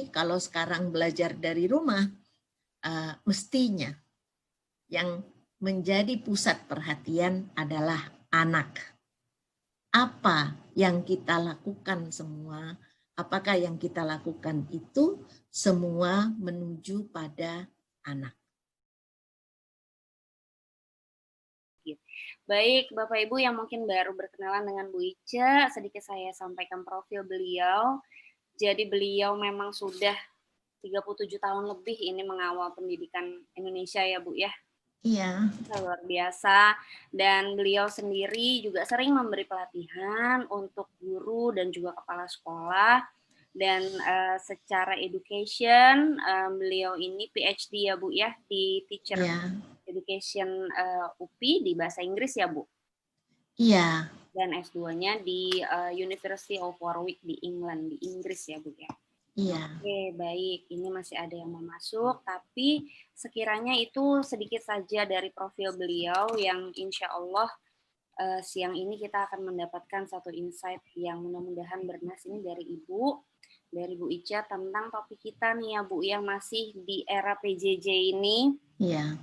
kalau sekarang belajar dari rumah, mestinya yang menjadi pusat perhatian adalah anak. Apa yang kita lakukan semua, apakah yang kita lakukan itu semua menuju pada anak. Baik, Bapak Ibu yang mungkin baru berkenalan dengan Bu Ica, sedikit saya sampaikan profil beliau. Jadi beliau memang sudah 37 tahun lebih ini mengawal pendidikan Indonesia ya Bu ya. Iya. Luar biasa. Dan beliau sendiri juga sering memberi pelatihan untuk guru dan juga kepala sekolah. Dan secara education, beliau ini PhD ya Bu ya, di Teacher Education UPI di bahasa Inggris ya Bu? Iya. Dan S2-nya di University of Warwick di England, di Inggris ya Bu ya? Iya. Oke, baik. Ini masih ada yang mau masuk, tapi sekiranya itu sedikit saja dari profil beliau yang insya Allah siang ini kita akan mendapatkan satu insight yang mudah-mudahan bernas ini dari Bu Ica tentang topik kita nih ya Bu, yang masih di era PJJ ini. Iya.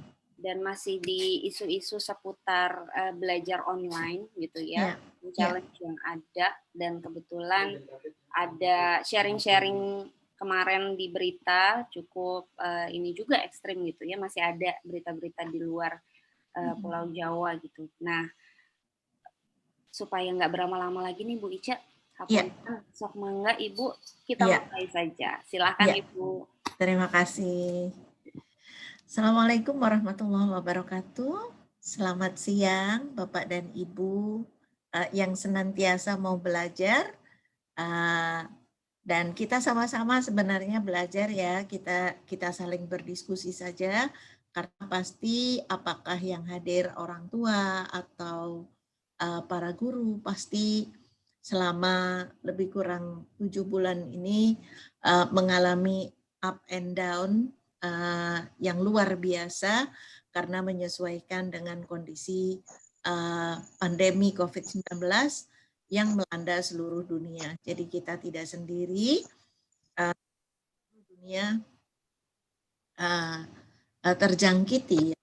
Dan masih di isu-isu seputar belajar online gitu ya, challenge yang ada, dan kebetulan ada sharing-sharing kemarin di berita cukup ini juga ekstrim gitu ya, masih ada berita-berita di luar Pulau Jawa gitu. Nah, supaya nggak berlama-lama lagi nih Bu Ica, sok mangga Ibu kita mulai saja. Silakan Ibu. Terima kasih. Assalamualaikum warahmatullahi wabarakatuh. Selamat siang Bapak dan Ibu yang senantiasa mau belajar. Dan kita sama-sama sebenarnya belajar ya, kita saling berdiskusi saja, karena pasti apakah yang hadir orang tua atau para guru pasti selama lebih kurang 7 bulan ini mengalami up and down yang luar biasa karena menyesuaikan dengan kondisi pandemi COVID-19 yang melanda seluruh dunia. Jadi kita tidak sendiri, dunia terjangkiti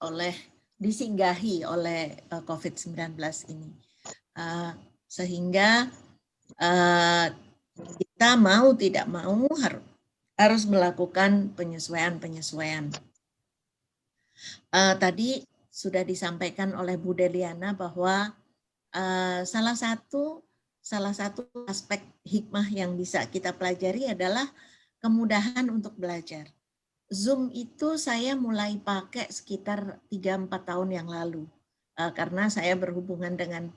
disinggahi oleh COVID-19 ini. Sehingga kita mau tidak mau harus melakukan penyesuaian-penyesuaian. Tadi sudah disampaikan oleh Bu Deliana bahwa salah satu aspek hikmah yang bisa kita pelajari adalah kemudahan untuk belajar. Zoom itu saya mulai pakai sekitar 3-4 tahun yang lalu karena saya berhubungan dengan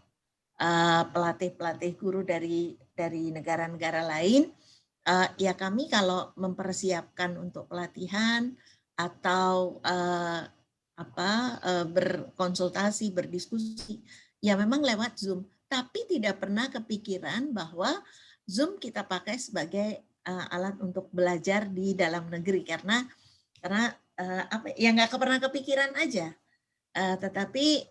pelatih-pelatih guru dari negara-negara lain. Ya kami kalau mempersiapkan untuk pelatihan atau berkonsultasi, berdiskusi, ya memang lewat Zoom. Tapi tidak pernah kepikiran bahwa Zoom kita pakai sebagai alat untuk belajar di dalam negeri karena nggak pernah kepikiran aja. Tetapi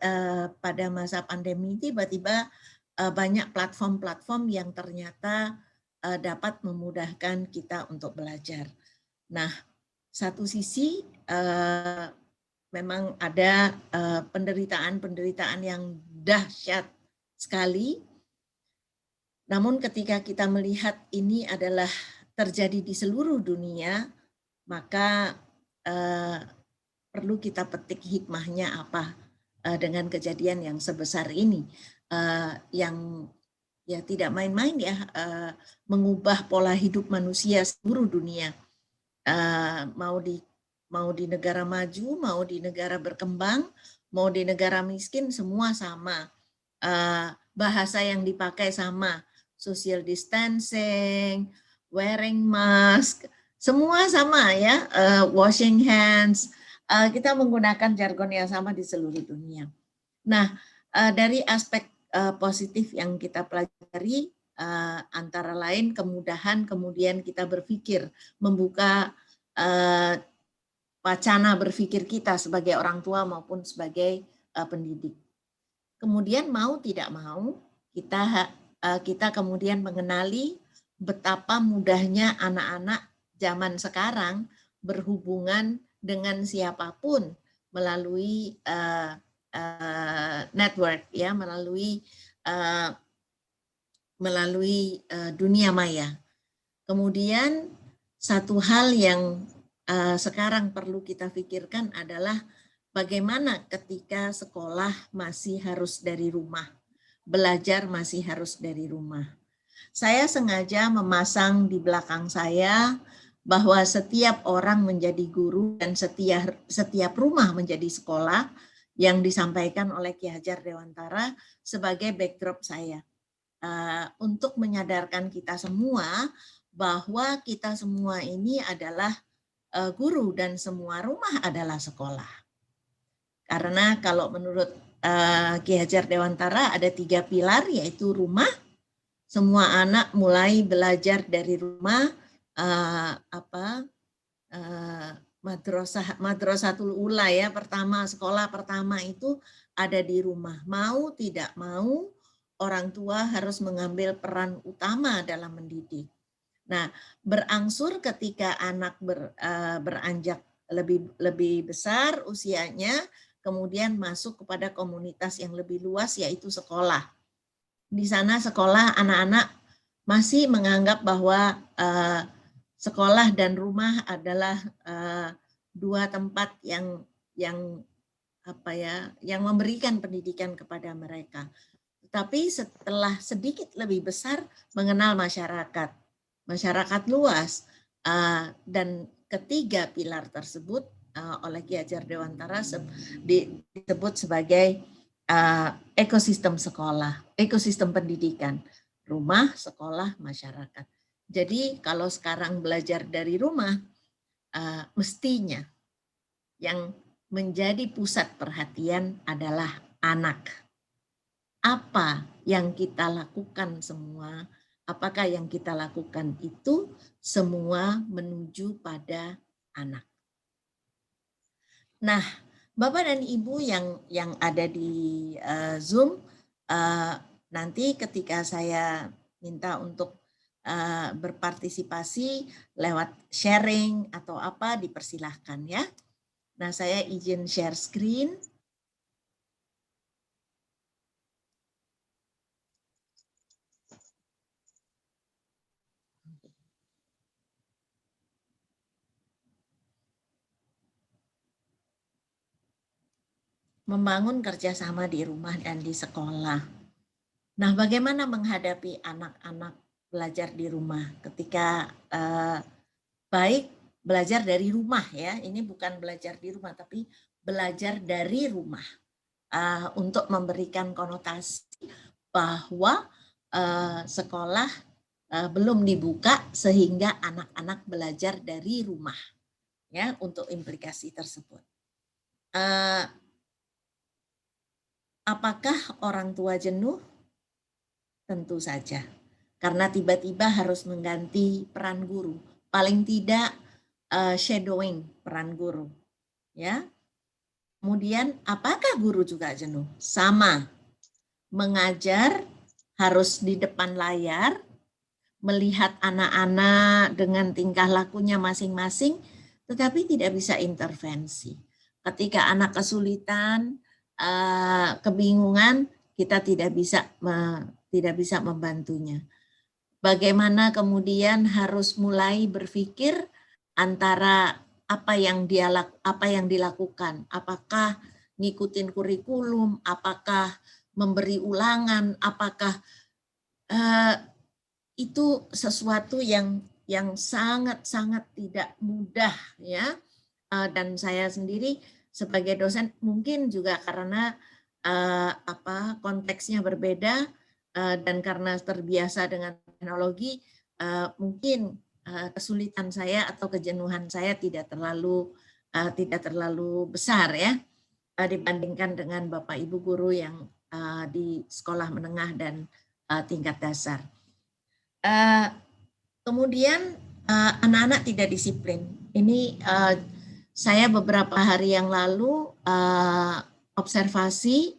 pada masa pandemi tiba-tiba banyak platform-platform yang ternyata dapat memudahkan kita untuk belajar. Nah, satu sisi memang ada penderitaan yang dahsyat sekali. Namun ketika kita melihat ini adalah terjadi di seluruh dunia, maka perlu kita petik hikmahnya apa dengan kejadian yang sebesar ini, yang ya tidak main-main ya, mengubah pola hidup manusia seluruh dunia, mau di negara maju, mau di negara berkembang, mau di negara miskin, semua sama, bahasa yang dipakai sama, social distancing, wearing mask, semua sama ya, washing hands, kita menggunakan jargon yang sama di seluruh dunia. Nah, dari aspek positif yang kita pelajari, antara lain kemudahan kemudian kita berpikir, membuka wacana berpikir kita sebagai orang tua maupun sebagai pendidik. Kemudian mau tidak mau, kita kemudian mengenali betapa mudahnya anak-anak zaman sekarang berhubungan dengan siapapun melalui network, ya, melalui dunia maya. Kemudian satu hal yang sekarang perlu kita pikirkan adalah bagaimana ketika sekolah masih harus dari rumah, belajar masih harus dari rumah. Saya sengaja memasang di belakang saya bahwa setiap orang menjadi guru dan setiap rumah menjadi sekolah yang disampaikan oleh Ki Hajar Dewantara sebagai backdrop saya. Untuk menyadarkan kita semua bahwa kita semua ini adalah guru dan semua rumah adalah sekolah. Karena kalau menurut Ki Hajar Dewantara ada 3 pilar, yaitu rumah. Semua anak mulai belajar dari rumah, madrasatul ula, ya, pertama, sekolah pertama itu ada di rumah. Mau tidak mau orang tua harus mengambil peran utama dalam mendidik. Nah, berangsur ketika anak beranjak lebih besar usianya, kemudian masuk kepada komunitas yang lebih luas, yaitu sekolah. Di sana sekolah, anak-anak masih menganggap bahwa sekolah dan rumah adalah dua tempat yang memberikan pendidikan kepada mereka. Tetapi setelah sedikit lebih besar mengenal masyarakat luas, dan ketiga pilar tersebut oleh Ki Hajar Dewantara disebut sebagai ekosistem sekolah, ekosistem pendidikan, rumah, sekolah, masyarakat. Jadi kalau sekarang belajar dari rumah, mestinya yang menjadi pusat perhatian adalah anak. Apa yang kita lakukan semua, apakah yang kita lakukan itu semua menuju pada anak. Nah, Bapak dan Ibu yang ada di Zoom, nanti ketika saya minta untuk berpartisipasi lewat sharing atau apa, dipersilahkan, ya. Nah, saya izin share screen. Membangun kerjasama di rumah dan di sekolah. Nah, bagaimana menghadapi anak-anak belajar di rumah ketika baik belajar dari rumah, ya, ini bukan belajar di rumah tapi belajar dari rumah, untuk memberikan konotasi bahwa sekolah belum dibuka sehingga anak-anak belajar dari rumah, ya, untuk implikasi tersebut. Apakah orang tua jenuh? Tentu saja, karena tiba-tiba harus mengganti peran guru, paling tidak shadowing peran guru, ya. Kemudian apakah guru juga jenuh? Sama, mengajar harus di depan layar, melihat anak-anak dengan tingkah lakunya masing-masing, tetapi tidak bisa intervensi. Ketika anak kesulitan, kebingungan, kita tidak bisa membantunya. Bagaimana kemudian harus mulai berpikir antara apa yang dilakukan, apakah ngikutin kurikulum, apakah memberi ulangan, apakah itu sesuatu yang sangat-sangat tidak mudah, ya. Dan saya sendiri sebagai dosen mungkin juga karena konteksnya berbeda dan karena terbiasa dengan teknologi, mungkin kesulitan saya atau kejenuhan saya tidak terlalu besar, ya, dibandingkan dengan Bapak Ibu guru yang di sekolah menengah dan tingkat dasar. Kemudian anak-anak tidak disiplin. Ini saya beberapa hari yang lalu observasi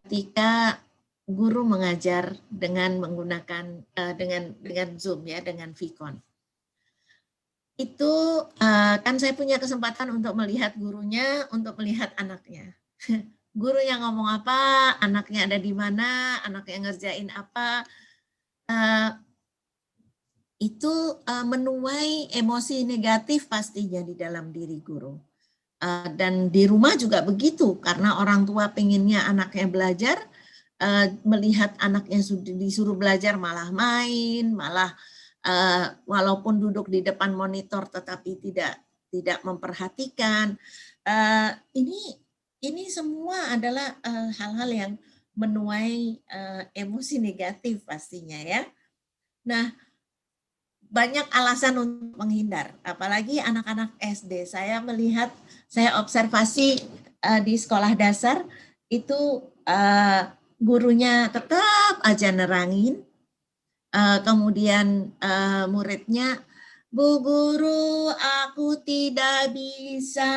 ketika guru mengajar dengan menggunakan dengan Zoom, ya, dengan Vicon. itu kan saya punya kesempatan untuk melihat gurunya, untuk melihat anaknya. Guru yang ngomong apa, anaknya ada di mana, anaknya ngerjain apa, itu menuai emosi negatif pastinya di dalam diri guru. Dan di rumah juga begitu, karena orang tua pengennya anaknya belajar, melihat anaknya disuruh belajar malah main, malah walaupun duduk di depan monitor tetapi tidak memperhatikan. Ini semua adalah hal-hal yang menuai emosi negatif pastinya ya. Nah, banyak alasan untuk menghindar, apalagi anak-anak SD. Saya melihat, saya observasi di sekolah dasar itu gurunya tetap aja nerangin, kemudian muridnya, Bu Guru, aku tidak bisa,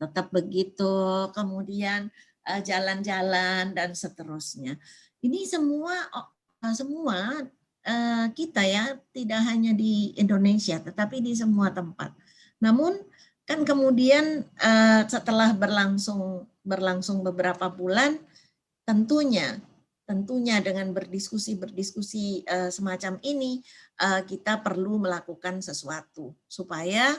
tetap begitu, kemudian jalan-jalan dan seterusnya. Ini semua kita ya, tidak hanya di Indonesia, tetapi di semua tempat. Namun kan kemudian setelah berlangsung beberapa bulan, tentunya dengan berdiskusi semacam ini, kita perlu melakukan sesuatu supaya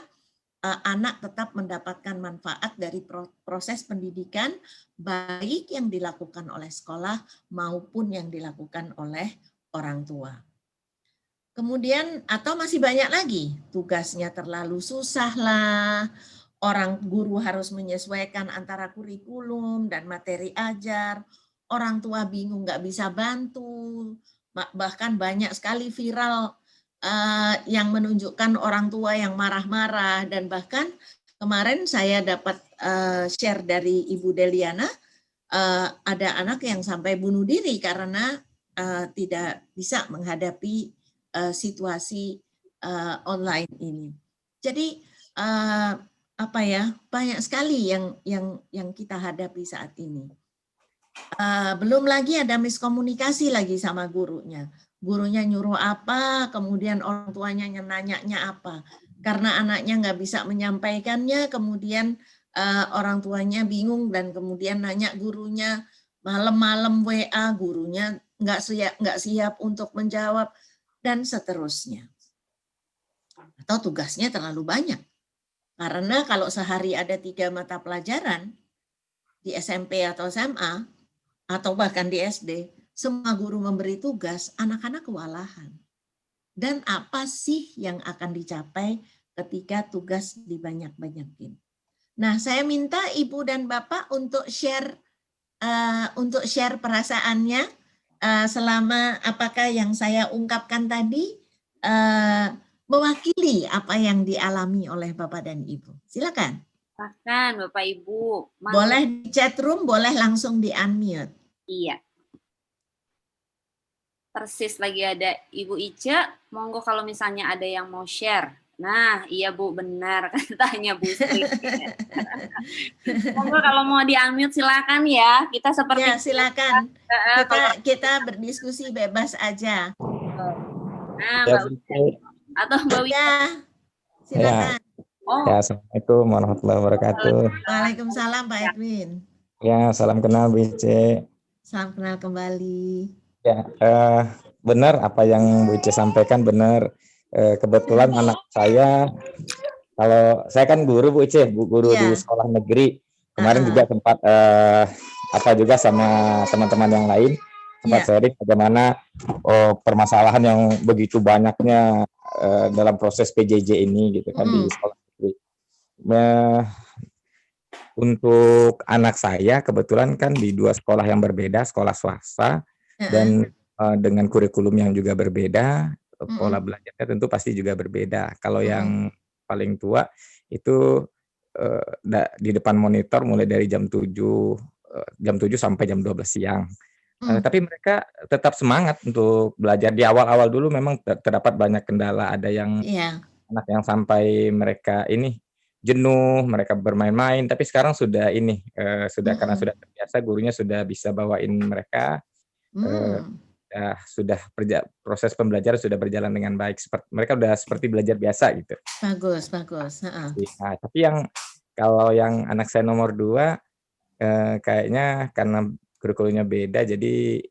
anak tetap mendapatkan manfaat dari proses pendidikan, baik yang dilakukan oleh sekolah maupun yang dilakukan oleh orang tua. Kemudian atau masih banyak lagi, tugasnya terlalu susah lah, orang guru harus menyesuaikan antara kurikulum dan materi ajar, orang tua bingung nggak bisa bantu, bahkan banyak sekali viral yang menunjukkan orang tua yang marah-marah, dan bahkan kemarin saya dapat share dari Ibu Deliana, ada anak yang sampai bunuh diri karena tidak bisa menghadapi situasi online ini. Jadi apa ya, banyak sekali yang kita hadapi saat ini. Belum lagi ada miskomunikasi lagi sama gurunya. Gurunya nyuruh apa, kemudian orang tuanya nanyanya apa. Karena anaknya nggak bisa menyampaikannya, kemudian orang tuanya bingung dan kemudian nanya gurunya, malam-malam WA, gurunya nggak siap untuk menjawab, dan seterusnya. Atau tugasnya terlalu banyak. Karena kalau sehari ada 3 mata pelajaran di SMP atau SMA, atau bahkan di SD, semua guru memberi tugas, anak-anak kewalahan. Dan apa sih yang akan dicapai ketika tugas dibanyak-banyakin? Nah, saya minta Ibu dan Bapak untuk share perasaannya selama apakah yang saya ungkapkan tadi mewakili apa yang dialami oleh Bapak dan Ibu. Silakan. Silakan Bapak Ibu. Boleh di chat room, boleh langsung di unmute. Iya. Persis lagi ada Ibu Ice, monggo kalau misalnya ada yang mau share. Nah, iya Bu, benar katanya Bu Sri. Monggo kalau mau di-unmute silakan ya. Kita seperti ya, silakan. Kita berdiskusi bebas aja. Nah, Mbak Wita. Atau Mbak Wita. Ya, silakan. Ya, Assalamualaikum warahmatullahi wabarakatuh. Waalaikumsalam Pak Edwin. Ya, salam kenal Bu Ice. Salam kenal kembali. Ya, benar apa yang Bu Ice sampaikan, benar. Kebetulan anak saya, kalau saya kan guru Bu Ice, guru di sekolah negeri. Kemarin juga sempat juga sama teman-teman yang lain sempat sharing bagaimana permasalahan yang begitu banyaknya dalam proses PJJ ini gitu kan di sekolah negeri. Untuk anak saya kebetulan kan di 2 sekolah yang berbeda, sekolah swasta dan dengan kurikulum yang juga berbeda, pola belajarnya tentu pasti juga berbeda. Kalau yang paling tua itu di depan monitor mulai dari jam 7 sampai jam 12 siang. Tapi mereka tetap semangat untuk belajar. Di awal-awal dulu memang terdapat banyak kendala, ada yang anak yang sampai mereka ini jenuh, mereka bermain-main, tapi sekarang sudah karena sudah terbiasa, gurunya sudah bisa bawain mereka sudah proses pembelajaran sudah berjalan dengan baik. Mereka udah seperti belajar biasa gitu. Bagus, bagus. Nah, tapi kalau yang anak saya nomor 2 kayaknya karena kurikulumnya beda, jadi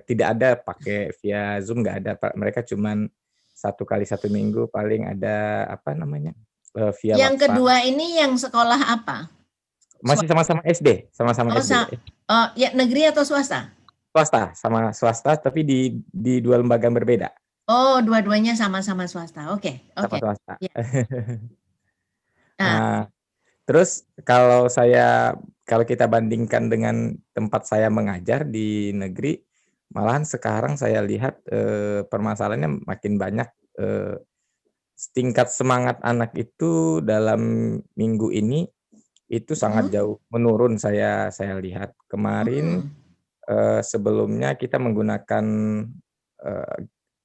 tidak ada pakai via Zoom, nggak ada, Pak. Mereka cuman 1 kali 1 minggu paling ada via Yang WhatsApp. kedua ini yang sekolah apa? Masih sama-sama SD, sama-sama SD. Ya negeri atau swasta? Swasta, sama swasta, tapi di 2 lembaga berbeda. Oh, dua-duanya sama-sama swasta. Oke. Sama swasta. Ya. Nah, terus kalau kita bandingkan dengan tempat saya mengajar di negeri, malahan sekarang saya lihat permasalahannya makin banyak. Tingkat semangat anak itu dalam minggu ini itu sangat jauh menurun, saya lihat. Kemarin sebelumnya kita menggunakan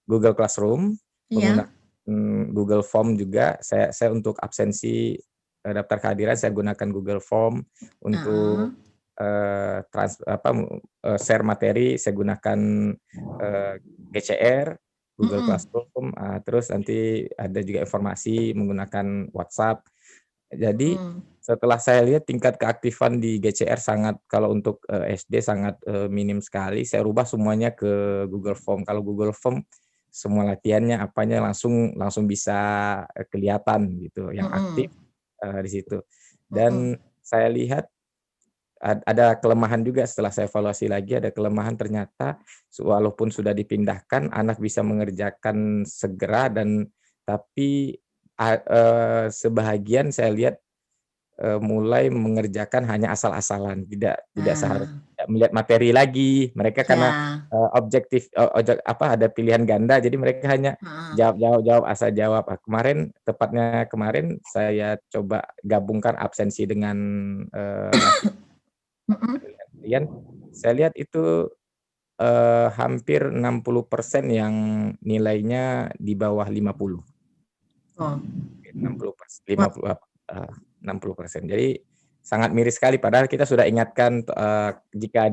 Google Classroom, menggunakan Google Form juga. Saya untuk absensi daftar kehadiran saya gunakan Google Form, untuk share materi saya gunakan GCR, Google Classroom, terus nanti ada juga informasi menggunakan WhatsApp. Jadi setelah saya lihat tingkat keaktifan di GCR sangat, kalau untuk SD sangat minim sekali, saya rubah semuanya ke Google Form. Kalau Google Form semua latihannya apanya langsung bisa kelihatan gitu yang aktif di situ. Dan saya lihat ada kelemahan juga. Setelah saya evaluasi lagi, ada kelemahan, ternyata walaupun sudah dipindahkan, anak bisa mengerjakan segera, tapi sebahagian saya lihat mulai mengerjakan hanya asal-asalan, tidak seharusnya melihat materi lagi. Mereka karena objektif, ada pilihan ganda, jadi mereka hanya jawab, asal jawab. Tepatnya kemarin saya coba gabungkan absensi dengan latihan. Saya lihat itu hampir 60% yang nilainya di bawah 50. 60%. Jadi sangat miris sekali, padahal kita sudah ingatkan jika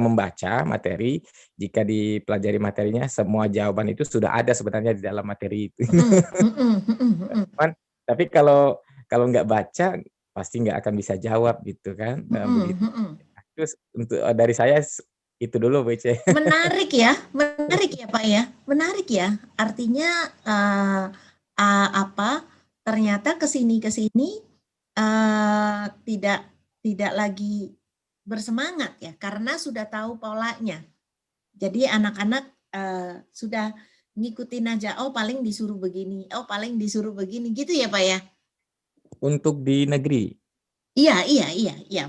membaca materi, jika dipelajari materinya, semua jawaban itu sudah ada sebenarnya di dalam materi itu. Tapi kalau nggak baca pasti nggak akan bisa jawab gitu kan. Begitu. Terus untuk dari saya itu dulu, Bu Ice. Menarik ya Pak ya, menarik ya. Artinya ternyata kesini tidak lagi bersemangat ya, karena sudah tahu polanya. Jadi anak-anak sudah ngikutin aja, paling disuruh begini, paling disuruh begini, gitu ya Pak ya? Untuk di negeri? Iya,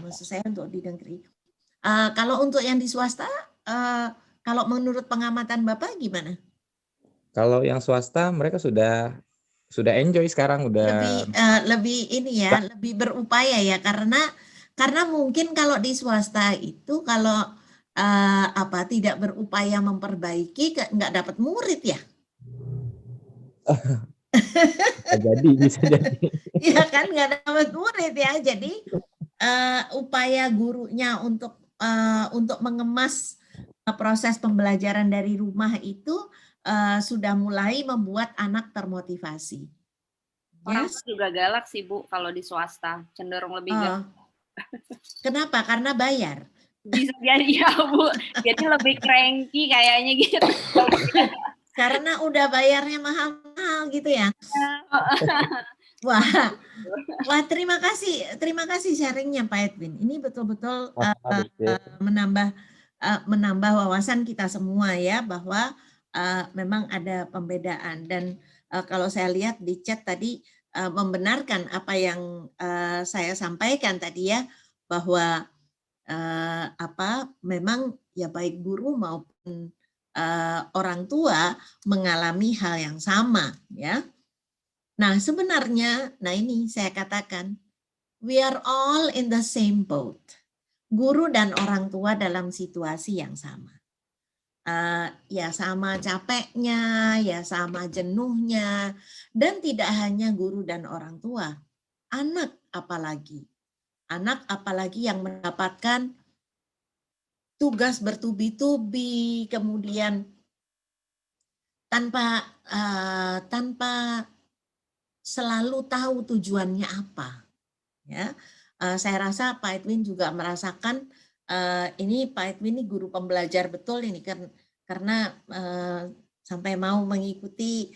maksud saya untuk di negeri. Kalau untuk yang di swasta, kalau menurut pengamatan Bapak gimana? Kalau yang swasta mereka sudah enjoy sekarang, udah lebih ini ya, lebih berupaya ya, karena mungkin kalau di swasta itu kalau tidak berupaya memperbaiki nggak dapat murid ya. Bisa jadi. Iya kan, nggak dapat murid ya. Jadi upaya gurunya untuk mengemas proses pembelajaran dari rumah itu sudah mulai membuat anak termotivasi. Orang tua juga galak sih Bu, kalau di swasta cenderung lebih galak. Kenapa? Karena bayar. Bisa jadi ya Bu, jadi lebih cranky kayaknya gitu. Karena udah bayarnya mahal-mahal gitu ya. Wah, terima kasih sharingnya Pak Edwin. Ini betul-betul menambah wawasan kita semua ya, bahwa memang ada pembedaan. Dan kalau saya lihat di chat tadi membenarkan apa yang saya sampaikan tadi ya, bahwa memang ya baik guru maupun orang tua mengalami hal yang sama ya. Nah sebenarnya, ini saya katakan, we are all in the same boat. Guru dan orang tua dalam situasi yang sama. Ya sama capeknya, ya sama jenuhnya, dan tidak hanya guru dan orang tua, anak apalagi yang mendapatkan tugas bertubi-tubi, kemudian tanpa selalu tahu tujuannya apa. Ya, saya rasa Pak Edwin juga merasakan ini Pak Edwin ini guru pembelajar betul ini kan, karena sampai mau mengikuti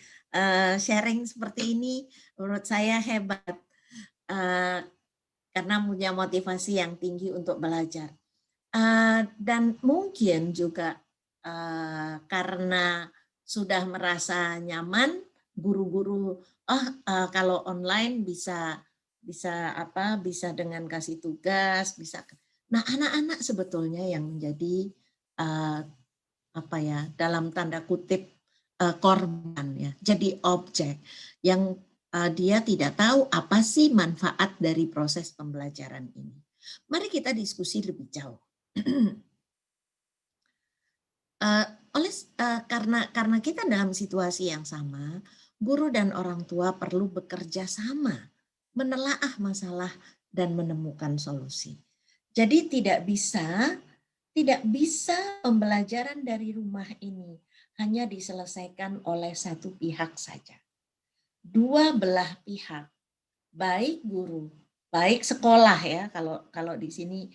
sharing seperti ini, menurut saya hebat karena punya motivasi yang tinggi untuk belajar. Dan mungkin juga karena sudah merasa nyaman, guru-guru kalau online bisa dengan kasih tugas, bisa. Nah, anak-anak sebetulnya yang menjadi dalam tanda kutip korban ya, jadi objek yang dia tidak tahu apa sih manfaat dari proses pembelajaran ini. Mari kita diskusi lebih jauh. Karena kita dalam situasi yang sama, guru dan orang tua perlu bekerja sama, menelaah masalah dan menemukan solusi. Jadi tidak bisa pembelajaran dari rumah ini hanya diselesaikan oleh satu pihak saja. Dua belah pihak, baik guru, baik sekolah ya, kalau di sini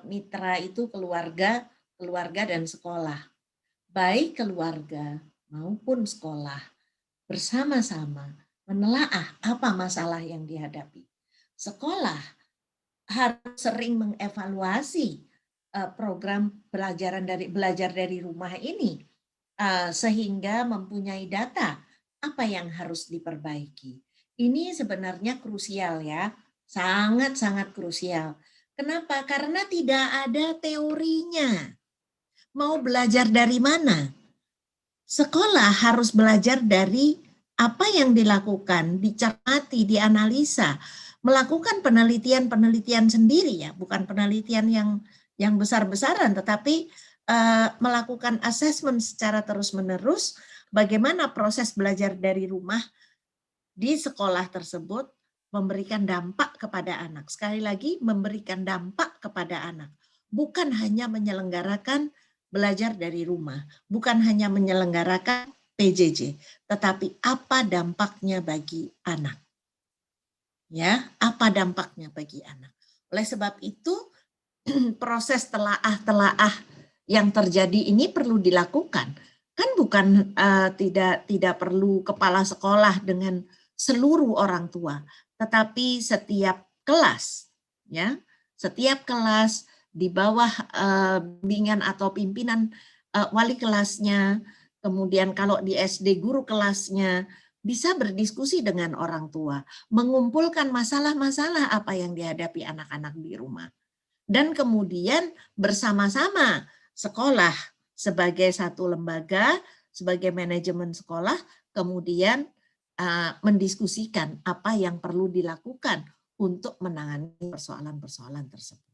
mitra itu keluarga dan sekolah. Baik keluarga maupun sekolah bersama-sama menelaah apa masalah yang dihadapi. Sekolah harus sering mengevaluasi program belajar dari rumah ini sehingga mempunyai data apa yang harus diperbaiki. Ini sebenarnya krusial ya, sangat-sangat krusial. Kenapa? Karena tidak ada teorinya. Mau belajar dari mana? Sekolah harus belajar dari apa yang dilakukan, dicermati, dianalisa, melakukan penelitian sendiri ya, bukan penelitian yang besar-besaran, tetapi melakukan asesmen secara terus-menerus bagaimana proses belajar dari rumah di sekolah tersebut memberikan dampak kepada anak. Sekali lagi, memberikan dampak kepada anak. Bukan hanya menyelenggarakan belajar dari rumah, bukan hanya menyelenggarakan PJJ, tetapi apa dampaknya bagi anak. Ya, apa dampaknya bagi anak. Oleh sebab itu, proses telaah yang terjadi ini perlu dilakukan. Kan bukan tidak perlu kepala sekolah dengan seluruh orang tua, tetapi setiap kelas, ya, setiap kelas di bawah bimbingan atau pimpinan wali kelasnya, kemudian kalau di SD guru kelasnya, bisa berdiskusi dengan orang tua, mengumpulkan masalah-masalah apa yang dihadapi anak-anak di rumah. Dan kemudian bersama-sama sekolah sebagai satu lembaga, sebagai manajemen sekolah, kemudian mendiskusikan apa yang perlu dilakukan untuk menangani persoalan-persoalan tersebut.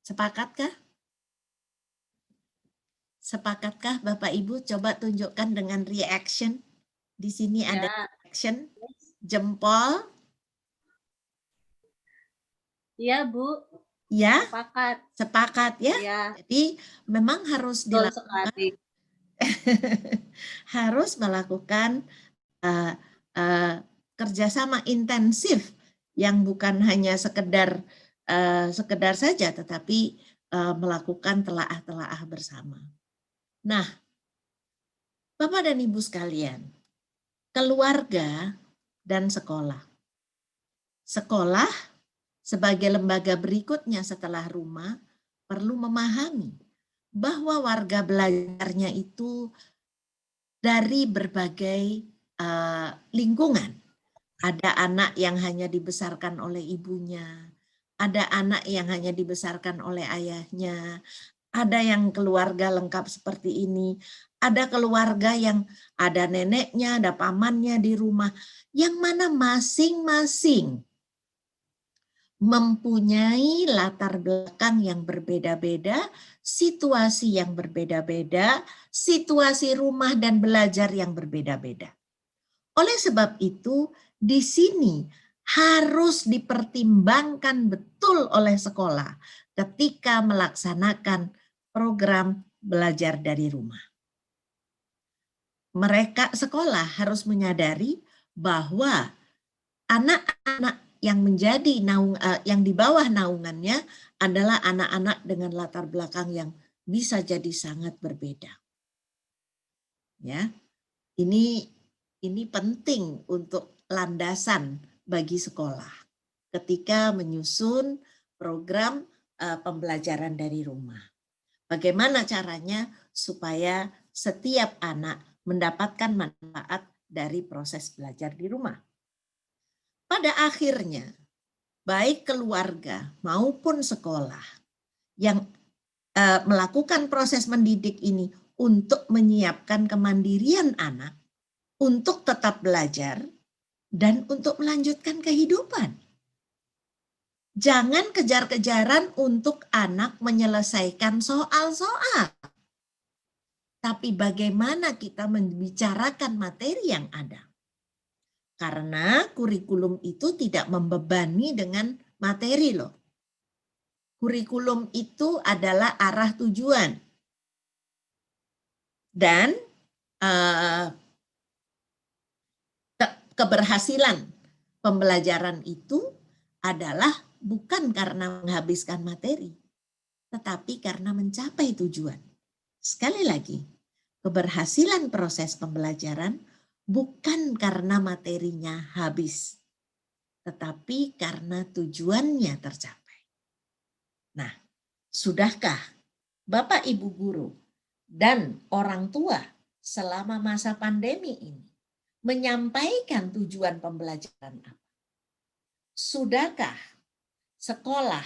Sepakatkah? Sepakatkah Bapak Ibu? Coba tunjukkan dengan reaction. Di sini ada reaction, jempol. Iya, Bu. Ya, Sepakat ya. Ya. Jadi memang harus dilakukan, harus melakukan kerjasama intensif yang bukan hanya sekedar saja, tetapi melakukan telaah bersama. Nah, Bapak dan Ibu sekalian, keluarga dan sekolah. Sekolah sebagai lembaga berikutnya setelah rumah perlu memahami bahwa warga belajarnya itu dari berbagai lingkungan. Ada anak yang hanya dibesarkan oleh ibunya, ada anak yang hanya dibesarkan oleh ayahnya, ada yang keluarga lengkap seperti ini, ada keluarga yang ada neneknya, ada pamannya di rumah, yang mana masing-masing mempunyai latar belakang yang berbeda-beda, situasi yang berbeda-beda, situasi rumah dan belajar yang berbeda-beda. Oleh sebab itu, di sini harus dipertimbangkan betul oleh sekolah ketika melaksanakan program belajar dari rumah. Mereka sekolah harus menyadari bahwa anak-anak yang menjadi yang di bawah naungannya adalah anak-anak dengan latar belakang yang bisa jadi sangat berbeda. Ya, ini penting untuk landasan bagi sekolah ketika menyusun program pembelajaran dari rumah. Bagaimana caranya supaya setiap anak mendapatkan manfaat dari proses belajar di rumah. Pada akhirnya, baik keluarga maupun sekolah yang melakukan proses mendidik ini untuk menyiapkan kemandirian anak, untuk tetap belajar, dan untuk melanjutkan kehidupan. Jangan kejar-kejaran untuk anak menyelesaikan soal-soal. Tapi bagaimana kita membicarakan materi yang ada. Karena kurikulum itu tidak membebani dengan materi loh. Kurikulum itu adalah arah tujuan. Dan keberhasilan pembelajaran itu adalah bukan karena menghabiskan materi, tetapi karena mencapai tujuan. Sekali lagi, keberhasilan proses pembelajaran bukan karena materinya habis, tetapi karena tujuannya tercapai. Nah, sudahkah Bapak Ibu guru dan orang tua selama masa pandemi ini menyampaikan tujuan pembelajaran apa? Sudahkah sekolah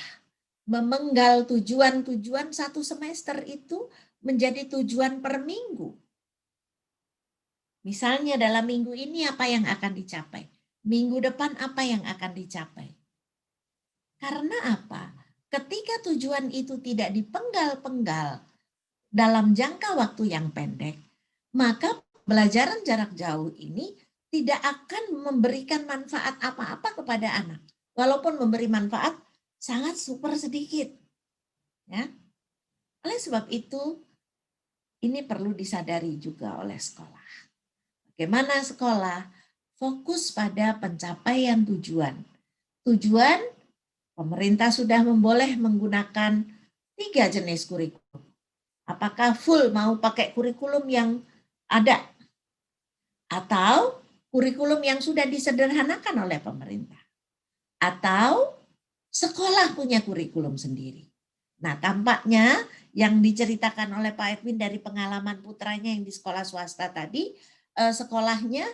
memenggal tujuan-tujuan satu semester itu menjadi tujuan per minggu? Misalnya dalam minggu ini apa yang akan dicapai? Minggu depan apa yang akan dicapai? Karena apa? Ketika tujuan itu tidak dipenggal-penggal dalam jangka waktu yang pendek, maka pembelajaran jarak jauh ini tidak akan memberikan manfaat apa-apa kepada anak. Walaupun memberi manfaat sangat super sedikit. Ya. Oleh sebab itu, ini perlu disadari juga oleh sekolah. Bagaimana sekolah fokus pada pencapaian tujuan. Tujuan, pemerintah sudah memboleh menggunakan 3 jenis kurikulum. Apakah full mau pakai kurikulum yang ada? Atau kurikulum yang sudah disederhanakan oleh pemerintah? Atau sekolah punya kurikulum sendiri? Nah, tampaknya yang diceritakan oleh Pak Edwin dari pengalaman putranya yang di sekolah swasta tadi, sekolahnya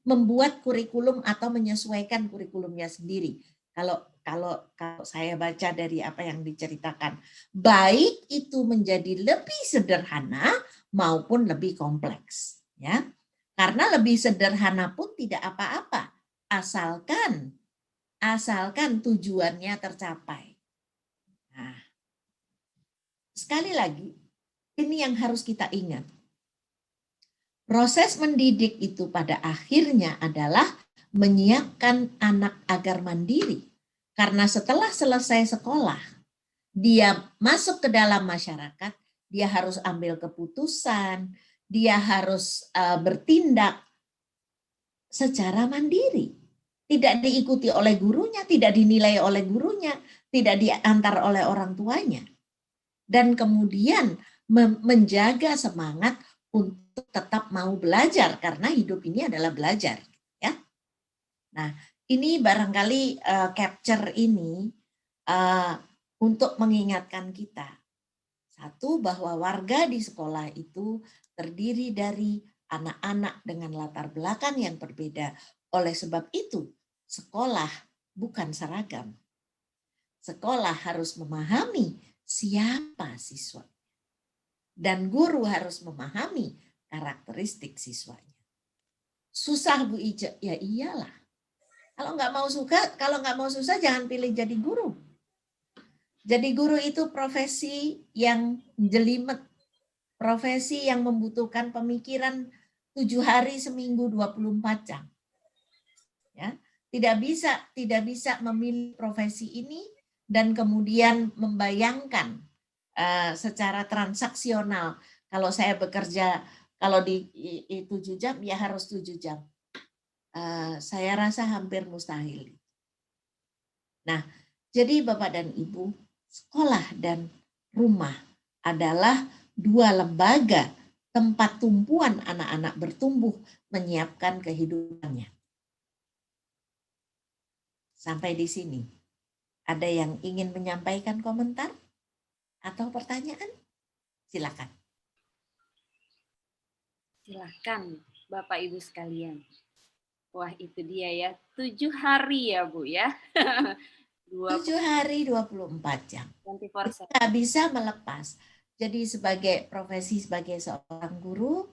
membuat kurikulum atau menyesuaikan kurikulumnya sendiri. Kalau saya baca dari apa yang diceritakan, baik itu menjadi lebih sederhana maupun lebih kompleks, ya. Karena lebih sederhana pun tidak apa-apa, asalkan tujuannya tercapai. Nah, sekali lagi, ini yang harus kita ingat. Proses mendidik itu pada akhirnya adalah menyiapkan anak agar mandiri. Karena setelah selesai sekolah, dia masuk ke dalam masyarakat, dia harus ambil keputusan, dia harus bertindak secara mandiri. Tidak diikuti oleh gurunya, tidak dinilai oleh gurunya, tidak diantar oleh orang tuanya. Dan kemudian menjaga semangat untuk tetap mau belajar karena hidup ini adalah belajar, ya. Nah, ini barangkali capture ini untuk mengingatkan kita. Satu, bahwa warga di sekolah itu terdiri dari anak-anak dengan latar belakang yang berbeda. Oleh sebab itu, sekolah bukan seragam. Sekolah harus memahami siapa siswa. Dan guru harus memahami karakteristik siswanya. Susah Bu Ica? Ya iyalah. Kalau nggak mau susah jangan pilih jadi guru. Jadi guru itu profesi yang jelimet, profesi yang membutuhkan pemikiran 7 hari seminggu 24 jam. Ya, tidak bisa memilih profesi ini dan kemudian membayangkan secara transaksional. Kalau saya bekerja, kalau di 7 jam, ya harus 7 jam. Saya rasa hampir mustahil. Nah, jadi Bapak dan Ibu, sekolah dan rumah adalah dua lembaga tempat tumpuan anak-anak bertumbuh menyiapkan kehidupannya. Sampai di sini. Ada yang ingin menyampaikan komentar atau pertanyaan? Silakan. Silakan Bapak Ibu sekalian. Wah, itu dia ya. 7 hari ya, Bu ya. 7 hari 24 jam. 24/7. Kita bisa melepas. Jadi sebagai profesi sebagai seorang guru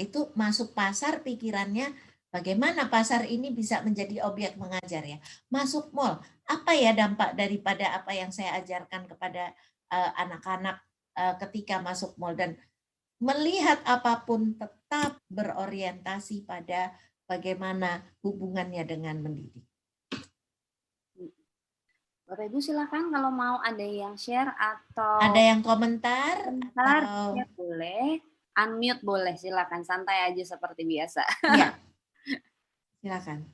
itu masuk pasar pikirannya bagaimana pasar ini bisa menjadi objek mengajar ya. Masuk mall, apa ya dampak daripada apa yang saya ajarkan kepada anak-anak ketika masuk mall, dan melihat apapun tetap berorientasi pada bagaimana hubungannya dengan mendidik. Bapak Ibu silakan kalau mau ada yang share atau ada yang komentar atau ya boleh, unmute boleh, silakan santai aja seperti biasa. Ya. Silakan.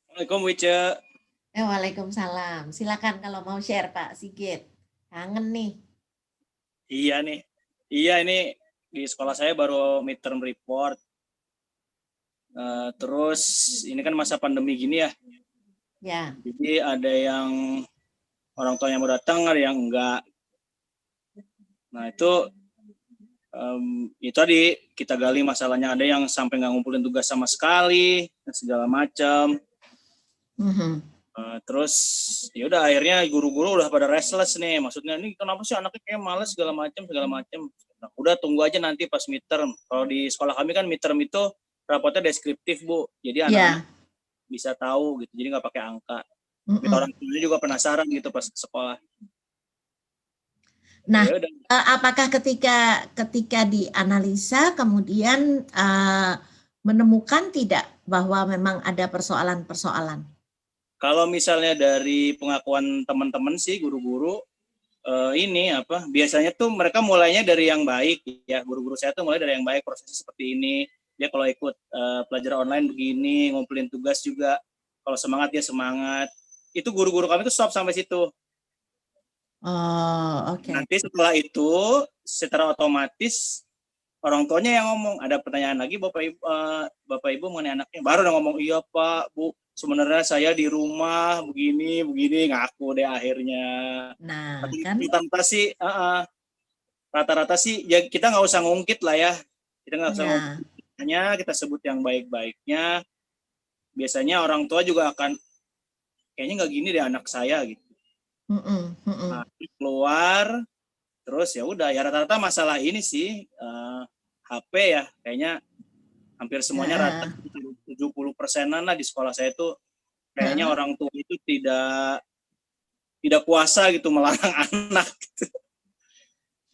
Assalamualaikum Wice. Waalaikumsalam. Silakan kalau mau share Pak Sigit. Kangen nih. Iya nih. Iya, ini di sekolah saya baru midterm report. Terus ini kan masa pandemi gini ya. Ya. Jadi ada yang orang tuanya mau datang, ada yang enggak. Nah itu tadi kita gali masalahnya, ada yang sampai nggak ngumpulin tugas sama sekali dan segala macam. Terus ya udah akhirnya guru-guru udah pada restless nih, maksudnya ini kenapa sih anaknya kayak males segala macam. Nah, udah tunggu aja nanti pas midterm. Kalau di sekolah kami kan midterm itu rapotnya deskriptif Bu, jadi anak-anak bisa tahu gitu, jadi nggak pakai angka. Orang tuanya juga penasaran gitu pas ke sekolah. Nah, apakah ketika dianalisa kemudian menemukan tidak bahwa memang ada persoalan-persoalan? Kalau misalnya dari pengakuan teman-teman sih guru-guru biasanya tuh mereka mulainya dari yang baik ya. Guru-guru saya tuh mulai dari yang baik, prosesnya seperti ini. Dia kalau ikut pelajaran online begini, ngumpulin tugas juga. Kalau semangat dia semangat. Itu guru-guru kami tuh stop sampai situ. Oh, oke. Nanti setelah itu secara otomatis orang tuanya yang ngomong, ada pertanyaan lagi Bapak Ibu mengenai anaknya. Baru udah ngomong, iya Pak, Bu, sebenarnya saya di rumah begini ngaku deh akhirnya. Nah, kan rata-rata sih ya kita nggak usah ngungkit lah ya. Kita nggak usah ngungkit, hanya kita sebut yang baik-baiknya. Biasanya orang tua juga akan kayaknya nggak gini deh anak saya gitu. Nah, keluar terus ya udah ya rata-rata masalah ini sih HP ya, kayaknya hampir semuanya rata 70%-an lah di sekolah saya tuh kayaknya orang tua itu tidak kuasa gitu melarang anak gitu.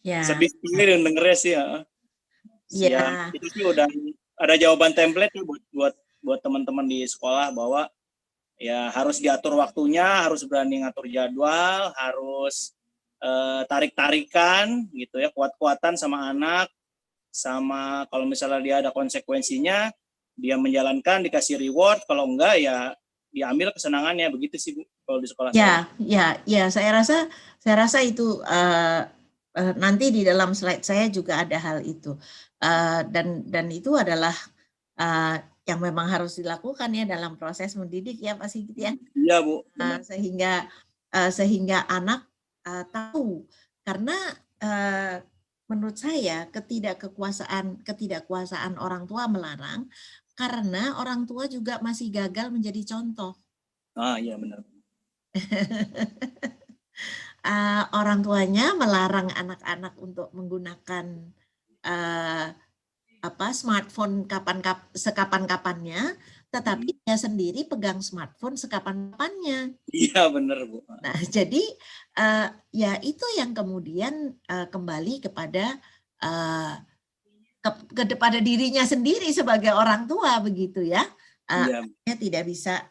Ya. Sedih sekali dengernya sih ya. Ya itu sih udah ada jawaban template buat teman-teman di sekolah bahwa ya harus diatur waktunya, harus berani ngatur jadwal, harus tarik-tarikan gitu ya, kuat-kuatan sama anak, sama kalau misalnya dia ada konsekuensinya, dia menjalankan dikasih reward, kalau enggak ya diambil kesenangannya, begitu sih Bu kalau di sekolah saya. Ya, saya rasa itu nanti di dalam slide saya juga ada hal itu, dan itu adalah yang memang harus dilakukan ya dalam proses mendidik ya Pak Sigit ya. Iya Bu. Sehingga anak tahu, karena menurut saya ketidakkuasaan orang tua melarang karena orang tua juga masih gagal menjadi contoh. Iya benar. Orang tuanya melarang anak-anak untuk menggunakan smartphone sekapan-kapannya, tetapi dia sendiri pegang smartphone sekapan-kapannya. Iya benar Bu. Nah jadi ya itu yang kemudian kembali kepada kepada dirinya sendiri sebagai orang tua begitu ya. Iya. tidak bisa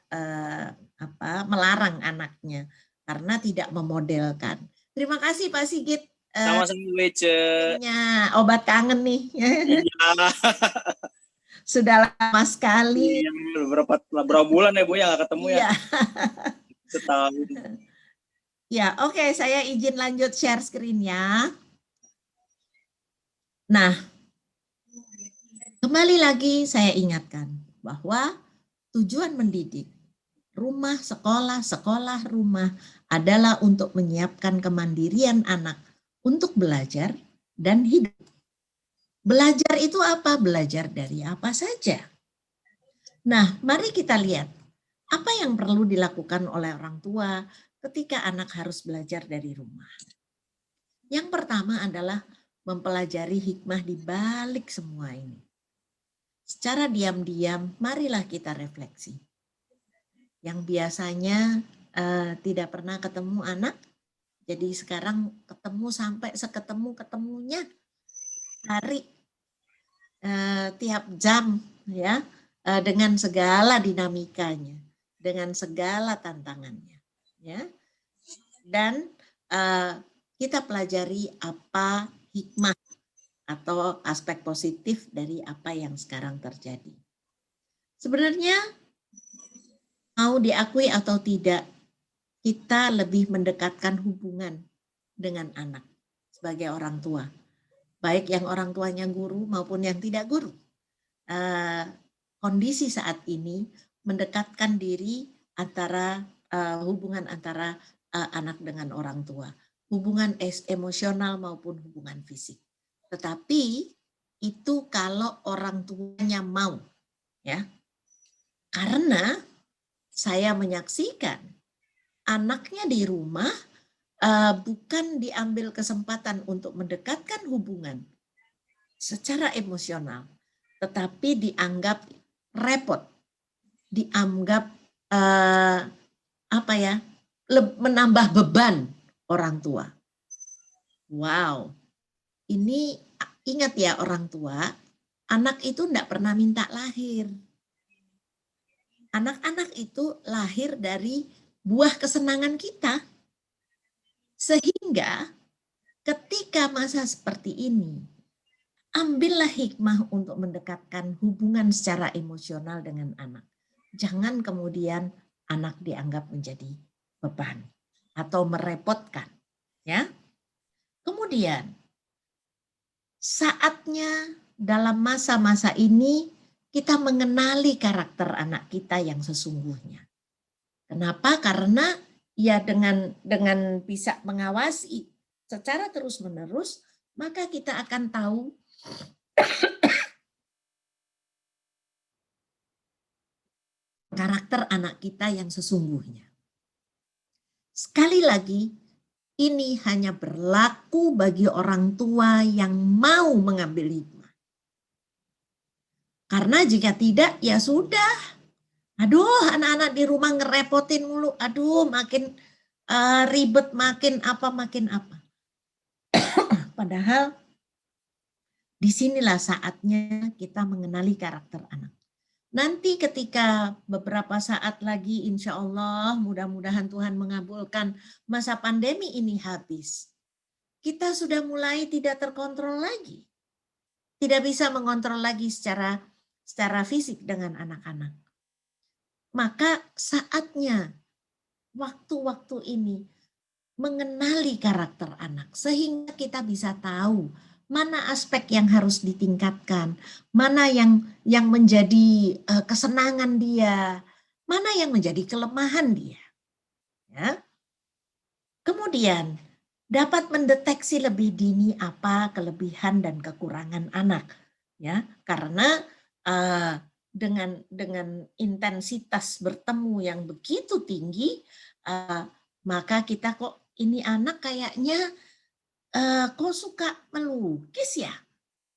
melarang anaknya karena tidak memodelkan. Terima kasih Pak Sigit. Sama-sama Wece. Obat kangen nih. Iya. Sudah lama sekali. Iya, berapa bulan ya Bu ya nggak ketemu ya? Iya. Setahun. Ya, oke, saya izin lanjut share screen-nya. Nah, kembali lagi saya ingatkan bahwa tujuan mendidik rumah, sekolah, sekolah, rumah adalah untuk menyiapkan kemandirian anak untuk belajar dan hidup. Belajar itu apa? Belajar dari apa saja. Nah, mari kita lihat apa yang perlu dilakukan oleh orang tua ketika anak harus belajar dari rumah. Yang pertama adalah mempelajari hikmah di balik semua ini. Secara diam-diam, marilah kita refleksi. Yang biasanya tidak pernah ketemu anak, jadi sekarang ketemu sampai seketemu-ketemunya hari tiap jam ya, dengan segala dinamikanya, dengan segala tantangannya, ya. Dan kita pelajari apa hikmah atau aspek positif dari apa yang sekarang terjadi. Sebenarnya mau diakui atau tidak, kita lebih mendekatkan hubungan dengan anak sebagai orang tua. Baik yang orang tuanya guru maupun yang tidak guru. Kondisi saat ini mendekatkan diri antara hubungan antara anak dengan orang tua. Hubungan emosional maupun hubungan fisik. Tetapi itu kalau orang tuanya mau. Ya. Karena saya menyaksikan anaknya di rumah bukan diambil kesempatan untuk mendekatkan hubungan secara emosional, tetapi dianggap repot, dianggap menambah beban orang tua. Wow, ini ingat ya orang tua, anak itu tidak pernah minta lahir. Anak-anak itu lahir dari buah kesenangan kita. Sehingga ketika masa seperti ini, ambillah hikmah untuk mendekatkan hubungan secara emosional dengan anak. Jangan kemudian anak dianggap menjadi beban atau merepotkan. Ya. Kemudian, saatnya dalam masa-masa ini kita mengenali karakter anak kita yang sesungguhnya. Kenapa? Karena ya dengan bisa mengawasi secara terus-menerus, maka kita akan tahu karakter anak kita yang sesungguhnya. Sekali lagi, ini hanya berlaku bagi orang tua yang mau mengambil hikmah. Karena jika tidak, ya sudah. Aduh, anak-anak di rumah ngerepotin mulu. Aduh, makin ribet, makin apa. Padahal disinilah saatnya kita mengenali karakter anak. Nanti ketika beberapa saat lagi, insya Allah, mudah-mudahan Tuhan mengabulkan, masa pandemi ini habis. Kita sudah mulai tidak terkontrol lagi. Tidak bisa mengontrol lagi secara fisik dengan anak-anak. Maka saatnya waktu-waktu ini mengenali karakter anak sehingga kita bisa tahu mana aspek yang harus ditingkatkan, mana yang menjadi kesenangan dia, mana yang menjadi kelemahan dia. Ya. Kemudian dapat mendeteksi lebih dini apa kelebihan dan kekurangan anak, ya, karena dengan intensitas bertemu yang begitu tinggi, maka kita kok ini anak kayaknya kok suka melukis ya?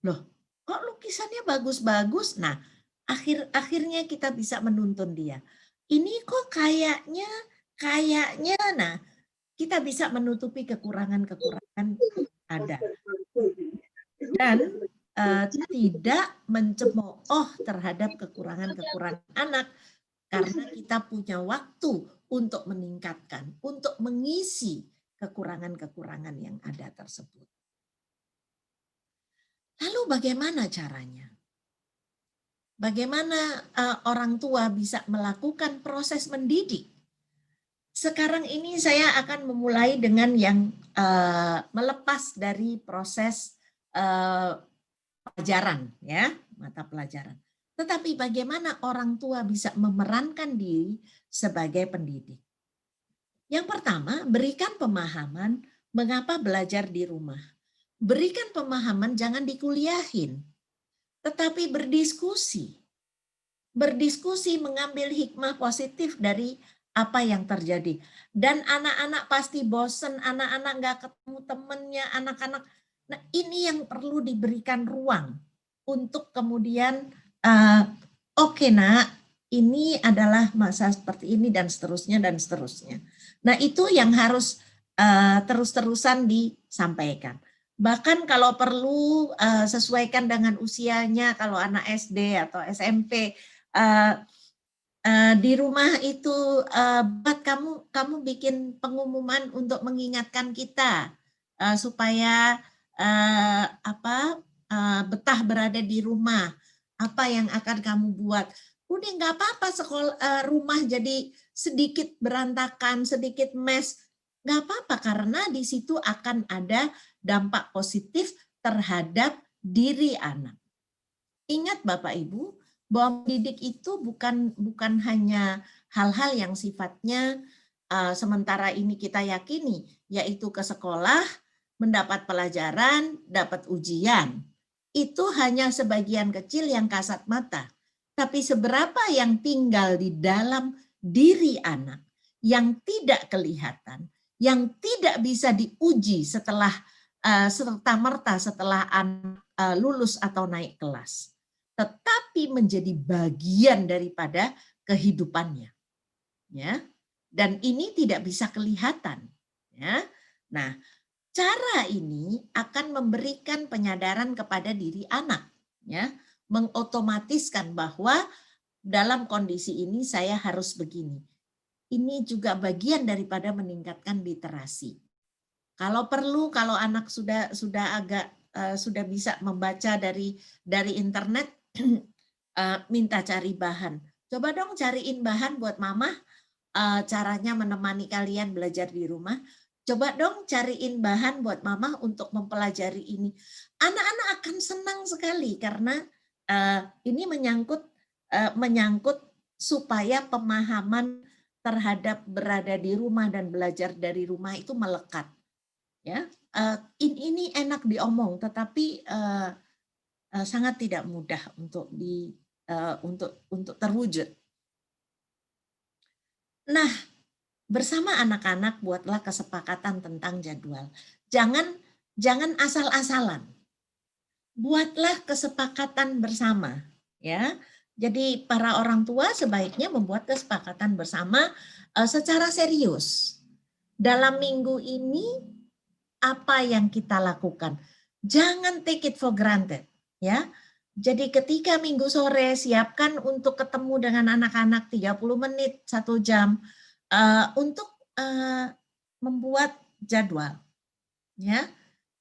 Loh, kok lukisannya bagus-bagus? Nah, akhirnya kita bisa menuntun dia. Ini kok kayaknya, nah, kita bisa menutupi kekurangan-kekurangan ada. Dan tidak mencemooh terhadap kekurangan-kekurangan anak, karena kita punya waktu untuk meningkatkan, untuk mengisi kekurangan-kekurangan yang ada tersebut. Lalu bagaimana caranya? Bagaimana orang tua bisa melakukan proses mendidik? Sekarang ini saya akan memulai dengan yang melepas dari proses pelajaran, ya, mata pelajaran. Tetapi bagaimana orang tua bisa memerankan diri sebagai pendidik? Yang pertama, berikan pemahaman mengapa belajar di rumah. Berikan pemahaman, jangan dikuliahin, tetapi berdiskusi. Berdiskusi, mengambil hikmah positif dari apa yang terjadi. Dan anak-anak pasti bosen, anak-anak nggak ketemu temennya, anak-anak. Nah, ini yang perlu diberikan ruang untuk kemudian, oke, nak, ini adalah masa seperti ini dan seterusnya dan seterusnya. Nah, itu yang harus terus-terusan disampaikan. Bahkan kalau perlu sesuaikan dengan usianya, kalau anak SD atau SMP, di rumah itu buat kamu bikin pengumuman untuk mengingatkan kita supaya betah berada di rumah. Apa yang akan kamu buat? Udah nggak apa-apa rumah jadi sedikit berantakan, sedikit mess, nggak apa-apa, karena di situ akan ada dampak positif terhadap diri anak. Ingat Bapak Ibu, bahwa mendidik itu bukan hanya hal-hal yang sifatnya sementara ini kita yakini, yaitu ke sekolah, mendapat pelajaran, dapat ujian. Itu hanya sebagian kecil yang kasat mata. Tapi seberapa yang tinggal di dalam diri anak, yang tidak kelihatan, yang tidak bisa diuji setelah serta-merta setelah anak lulus atau naik kelas, tetapi menjadi bagian daripada kehidupannya, ya. Dan ini tidak bisa kelihatan, ya. Nah, cara ini akan memberikan penyadaran kepada diri anak, ya, mengotomatiskan bahwa dalam kondisi ini saya harus begini. Ini juga bagian daripada meningkatkan literasi. Kalau perlu, kalau anak sudah bisa membaca dari internet, minta cari bahan. Coba dong cariin bahan buat mama, caranya menemani kalian belajar di rumah. Coba dong cariin bahan buat mama untuk mempelajari ini. Anak-anak akan senang sekali karena ini menyangkut supaya pemahaman terhadap berada di rumah dan belajar dari rumah itu melekat. Ya, ini enak diomong, tetapi sangat tidak mudah untuk terwujud. Nah, bersama anak-anak buatlah kesepakatan tentang jadwal. Jangan asal-asalan. Buatlah kesepakatan bersama, ya. Jadi para orang tua sebaiknya membuat kesepakatan bersama secara serius. Dalam minggu ini apa yang kita lakukan? Jangan take it for granted, ya. Jadi ketika minggu sore siapkan untuk ketemu dengan anak-anak 30 menit, 1 jam untuk membuat jadwal. Ya.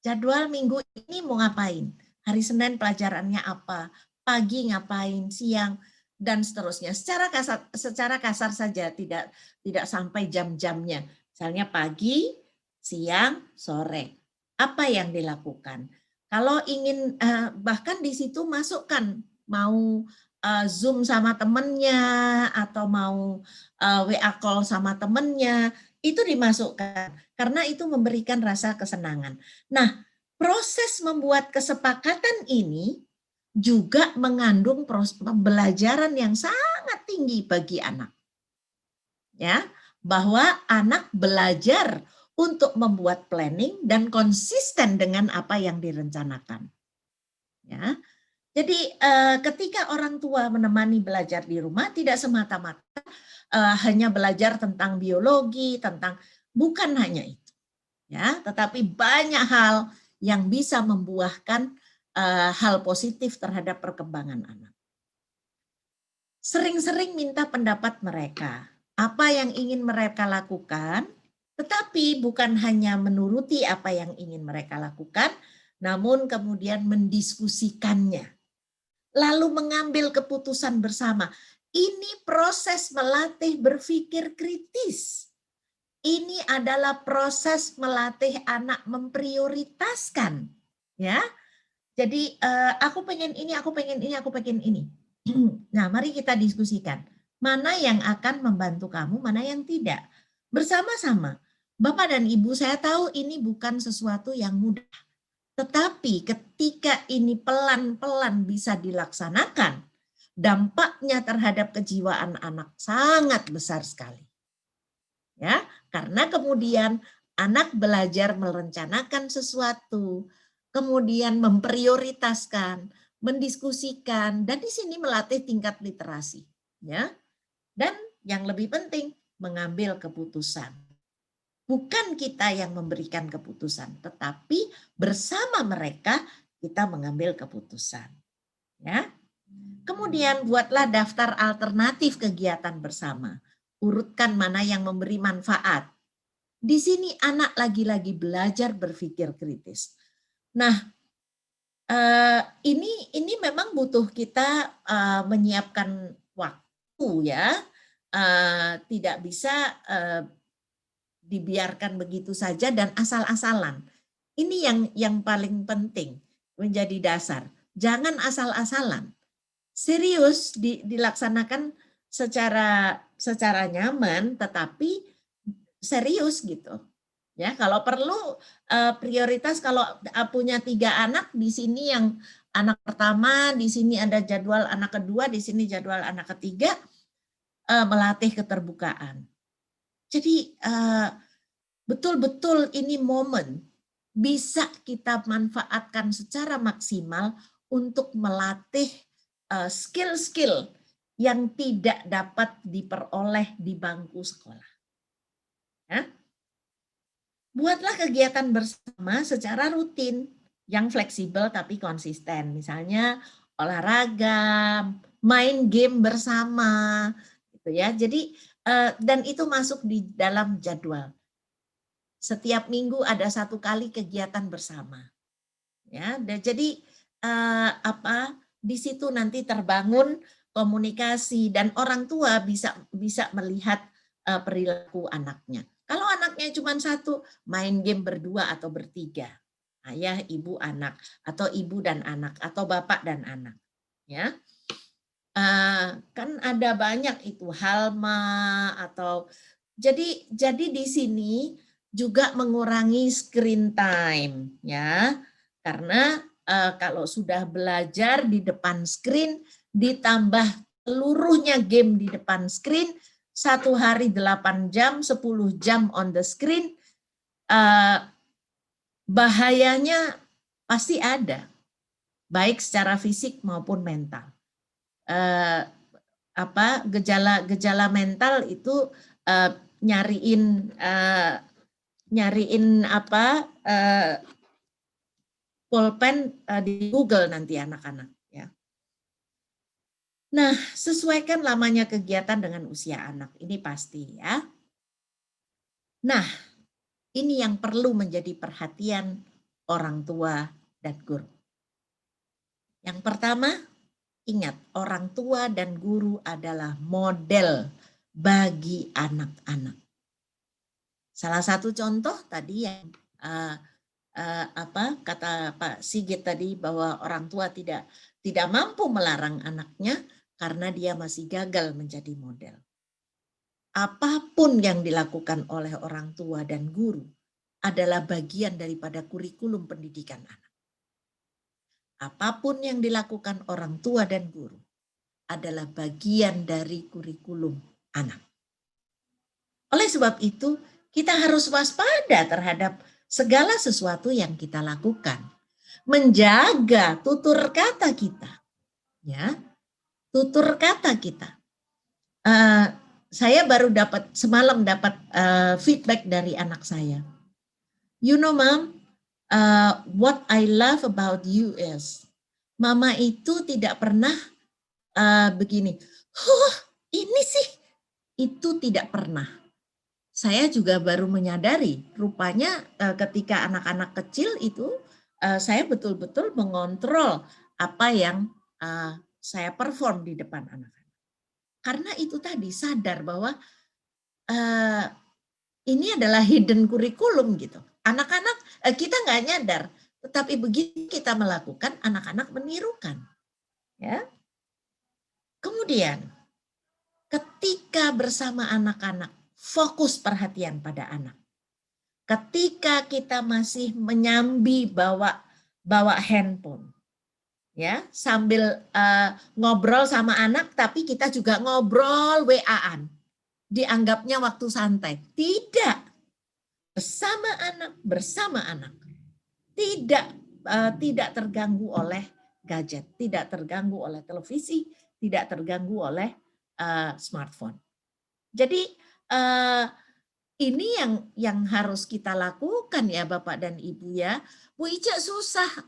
Jadwal minggu ini mau ngapain? Hari Senin pelajarannya apa? Pagi ngapain? Siang dan seterusnya. Secara kasar saja, tidak sampai jam-jamnya. Misalnya pagi, siang, sore. Apa yang dilakukan? Kalau ingin bahkan di situ masukkan mau Zoom sama temennya atau mau WA call sama temennya, itu dimasukkan karena itu memberikan rasa kesenangan. Nah, proses membuat kesepakatan ini juga mengandung pembelajaran yang sangat tinggi bagi anak. Ya, bahwa anak belajar untuk membuat planning dan konsisten dengan apa yang direncanakan. Ya. Jadi ketika orang tua menemani belajar di rumah tidak semata-mata hanya belajar tentang biologi, bukan hanya itu. Ya, tetapi banyak hal yang bisa membuahkan hal positif terhadap perkembangan anak. Sering-sering minta pendapat mereka, apa yang ingin mereka lakukan, tetapi bukan hanya menuruti apa yang ingin mereka lakukan, namun kemudian mendiskusikannya, lalu mengambil keputusan bersama. Ini proses melatih berpikir kritis. Ini adalah proses melatih anak memprioritaskan, ya. Jadi aku pengen ini, aku pengen ini, aku pengen ini. Nah, mari kita diskusikan. Mana yang akan membantu kamu, mana yang tidak. Bersama-sama. Bapak dan Ibu, saya tahu ini bukan sesuatu yang mudah. Tetapi ketika ini pelan-pelan bisa dilaksanakan, dampaknya terhadap kejiwaan anak sangat besar sekali. Ya, karena kemudian anak belajar merencanakan sesuatu, kemudian memprioritaskan, mendiskusikan, dan di sini melatih tingkat literasi, ya. Dan yang lebih penting, mengambil keputusan. Bukan kita yang memberikan keputusan, tetapi bersama mereka kita mengambil keputusan, ya. Kemudian buatlah daftar alternatif kegiatan bersama. Urutkan mana yang memberi manfaat. Di sini anak lagi-lagi belajar berpikir kritis. Nah, ini memang butuh kita menyiapkan waktu, ya. Tidak bisa dibiarkan begitu saja dan asal-asalan. Ini yang paling penting menjadi dasar. Jangan asal-asalan. Serius dilaksanakan secara nyaman, tetapi serius gitu. Ya, kalau perlu prioritas, kalau punya 3 anak, di sini yang anak pertama, di sini ada jadwal anak kedua, di sini jadwal anak ketiga, melatih keterbukaan. Jadi betul-betul ini momen bisa kita manfaatkan secara maksimal untuk melatih skill-skill yang tidak dapat diperoleh di bangku sekolah. Ya. Buatlah kegiatan bersama secara rutin, yang fleksibel tapi konsisten. Misalnya olahraga, main game bersama, gitu ya. Jadi dan itu masuk di dalam jadwal. Setiap minggu ada 1 kali kegiatan bersama. Ya, jadi di situ nanti terbangun komunikasi dan orang tua bisa melihat perilaku anaknya. Kalau anaknya cuma 1, main game berdua atau bertiga, ayah, ibu, anak, atau ibu dan anak, atau bapak dan anak, ya. Kan ada banyak itu Halma atau jadi di sini juga mengurangi screen time, ya. Karena kalau sudah belajar di depan screen, ditambah seluruhnya game di depan screen, 1 hari 8 jam, 10 jam on the screen, bahayanya pasti ada, baik secara fisik maupun mental. Gejala mental itu nyariin pulpen di Google nanti anak-anak, ya. Nah, sesuaikan lamanya kegiatan dengan usia anak, ini pasti, ya. Nah, ini yang perlu menjadi perhatian orang tua dan guru. Yang pertama, ingat, orang tua dan guru adalah model bagi anak-anak. Salah satu contoh tadi yang kata Pak Sigit tadi, bahwa orang tua tidak mampu melarang anaknya karena dia masih gagal menjadi model. Apapun yang dilakukan oleh orang tua dan guru adalah bagian daripada kurikulum pendidikan anak. Apapun yang dilakukan orang tua dan guru adalah bagian dari kurikulum anak. Oleh sebab itu, kita harus waspada terhadap segala sesuatu yang kita lakukan. Menjaga tutur kata kita. Ya, tutur kata kita. Saya baru semalam dapat feedback dari anak saya. You know, Mom, what I love about you is, Mama itu tidak pernah begini, ini sih, itu tidak pernah. Saya juga baru menyadari, rupanya ketika anak-anak kecil itu, saya betul-betul mengontrol apa yang saya perform di depan anak-anak. Karena itu tadi, sadar bahwa ini adalah hidden curriculum gitu. Anak-anak, kita nggak nyadar, tetapi begitu kita melakukan, anak-anak menirukan. Ya. Kemudian, ketika bersama anak-anak, fokus perhatian pada anak. Ketika kita masih menyambi bawa handphone, ya, sambil ngobrol sama anak, tapi kita juga ngobrol WA-an, dianggapnya waktu santai. Tidak, bersama anak, tidak terganggu oleh gadget, tidak terganggu oleh televisi, tidak terganggu oleh smartphone. Jadi ini yang harus kita lakukan ya Bapak dan Ibu ya. Bu Ica susah.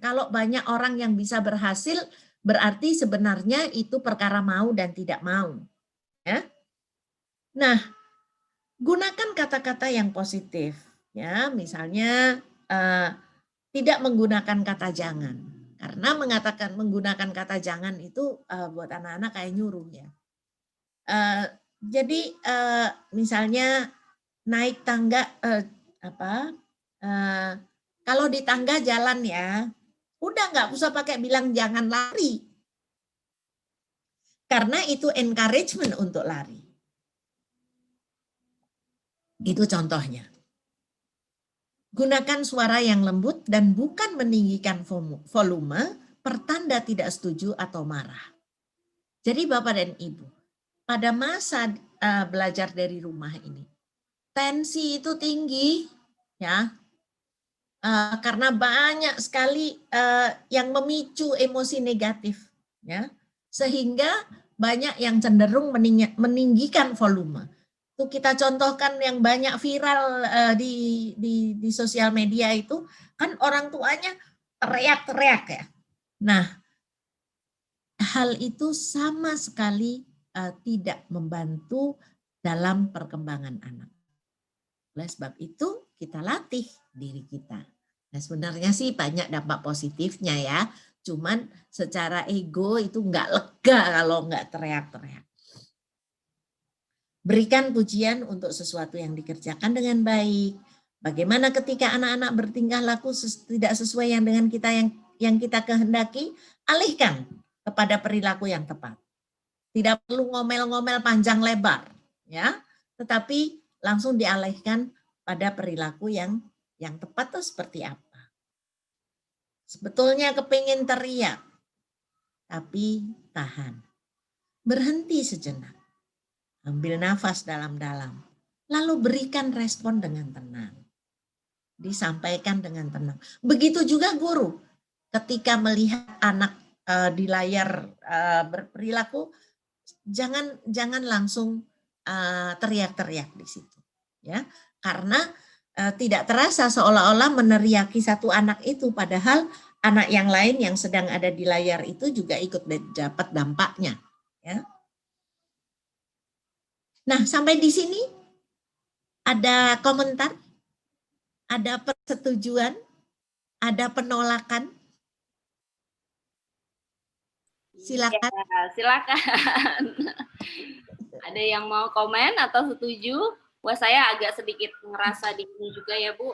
Kalau banyak orang yang bisa berhasil, berarti sebenarnya itu perkara mau dan tidak mau. Ya. Nah, gunakan kata-kata yang positif. Ya, misalnya tidak menggunakan kata jangan. Karena menggunakan kata jangan itu buat anak-anak kayak nyuruh ya. Jadi misalnya naik tangga kalau di tangga jalan ya, udah nggak usah pakai bilang jangan lari. Karena itu encouragement untuk lari. Itu contohnya. Gunakan suara yang lembut dan bukan meninggikan volume, pertanda tidak setuju atau marah. Jadi Bapak dan Ibu, pada masa belajar dari rumah ini, tensi itu tinggi, ya, karena banyak sekali yang memicu emosi negatif, ya, sehingga banyak yang cenderung meninggikan volume. Itu kita contohkan yang banyak viral di sosial media itu, kan orang tuanya teriak-teriak ya. Nah, hal itu sama sekali tidak membantu dalam perkembangan anak. Oleh sebab itu kita latih diri kita. Nah sebenarnya sih banyak dampak positifnya ya. Cuman secara ego itu nggak lega kalau nggak teriak-teriak. Berikan pujian untuk sesuatu yang dikerjakan dengan baik. Bagaimana ketika anak-anak bertingkah laku tidak sesuai dengan kita yang kita kehendaki, alihkan kepada perilaku yang tepat. Tidak perlu ngomel-ngomel panjang lebar, ya, tetapi langsung dialihkan pada perilaku yang tepat itu seperti apa. Sebetulnya kepingin teriak, tapi tahan. Berhenti sejenak, ambil nafas dalam-dalam, lalu berikan respon dengan tenang. Disampaikan dengan tenang. Begitu juga guru, ketika melihat anak di layar berperilaku, jangan langsung teriak-teriak di situ, ya, karena tidak terasa seolah-olah meneriaki satu anak itu, padahal anak yang lain yang sedang ada di layar itu juga ikut dapat dampaknya, ya. Nah, sampai di sini ada komentar, ada persetujuan, ada penolakan. Silakan. Ya, silakan. Ada yang mau komen atau setuju? Wah, saya agak sedikit ngerasa di sini juga ya, Bu.